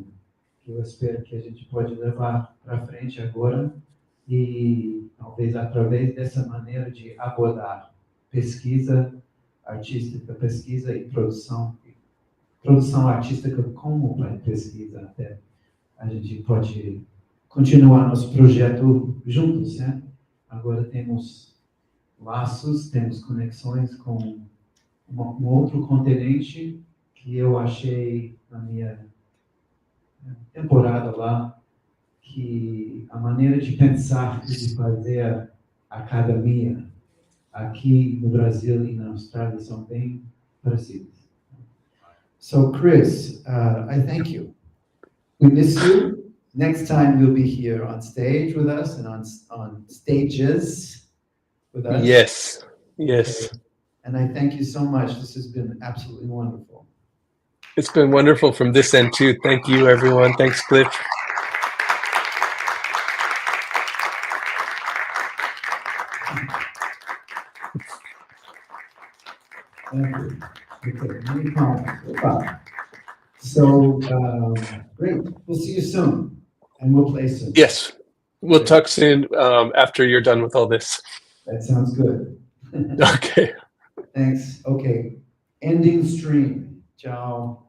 que eu espero que a gente pode levar para frente agora e talvez através dessa maneira de abordar pesquisa artística, pesquisa e produção artística como pesquisa, até a gente pode continuar nosso projeto juntos, né? Agora temos laços, temos conexões com um outro continente que eu achei na minha temporada lá, que a maneira de pensar e de fazer academia aqui no Brasil e na Austrália são bem parecidas. So, Chris, I thank you. We miss you. Next time you'll be here on stage with us and on stages with us. Yes, yes. Okay. And I thank you so much. This has been absolutely wonderful. It's been wonderful from this end too. Thank you, everyone. Thanks, Cliff. Thank you. Okay, many comments. So, great. We'll see you soon, and we'll play soon. Yes, we'll talk soon after you're done with all this. That sounds good. Okay. Thanks. Okay. Ending stream. Ciao.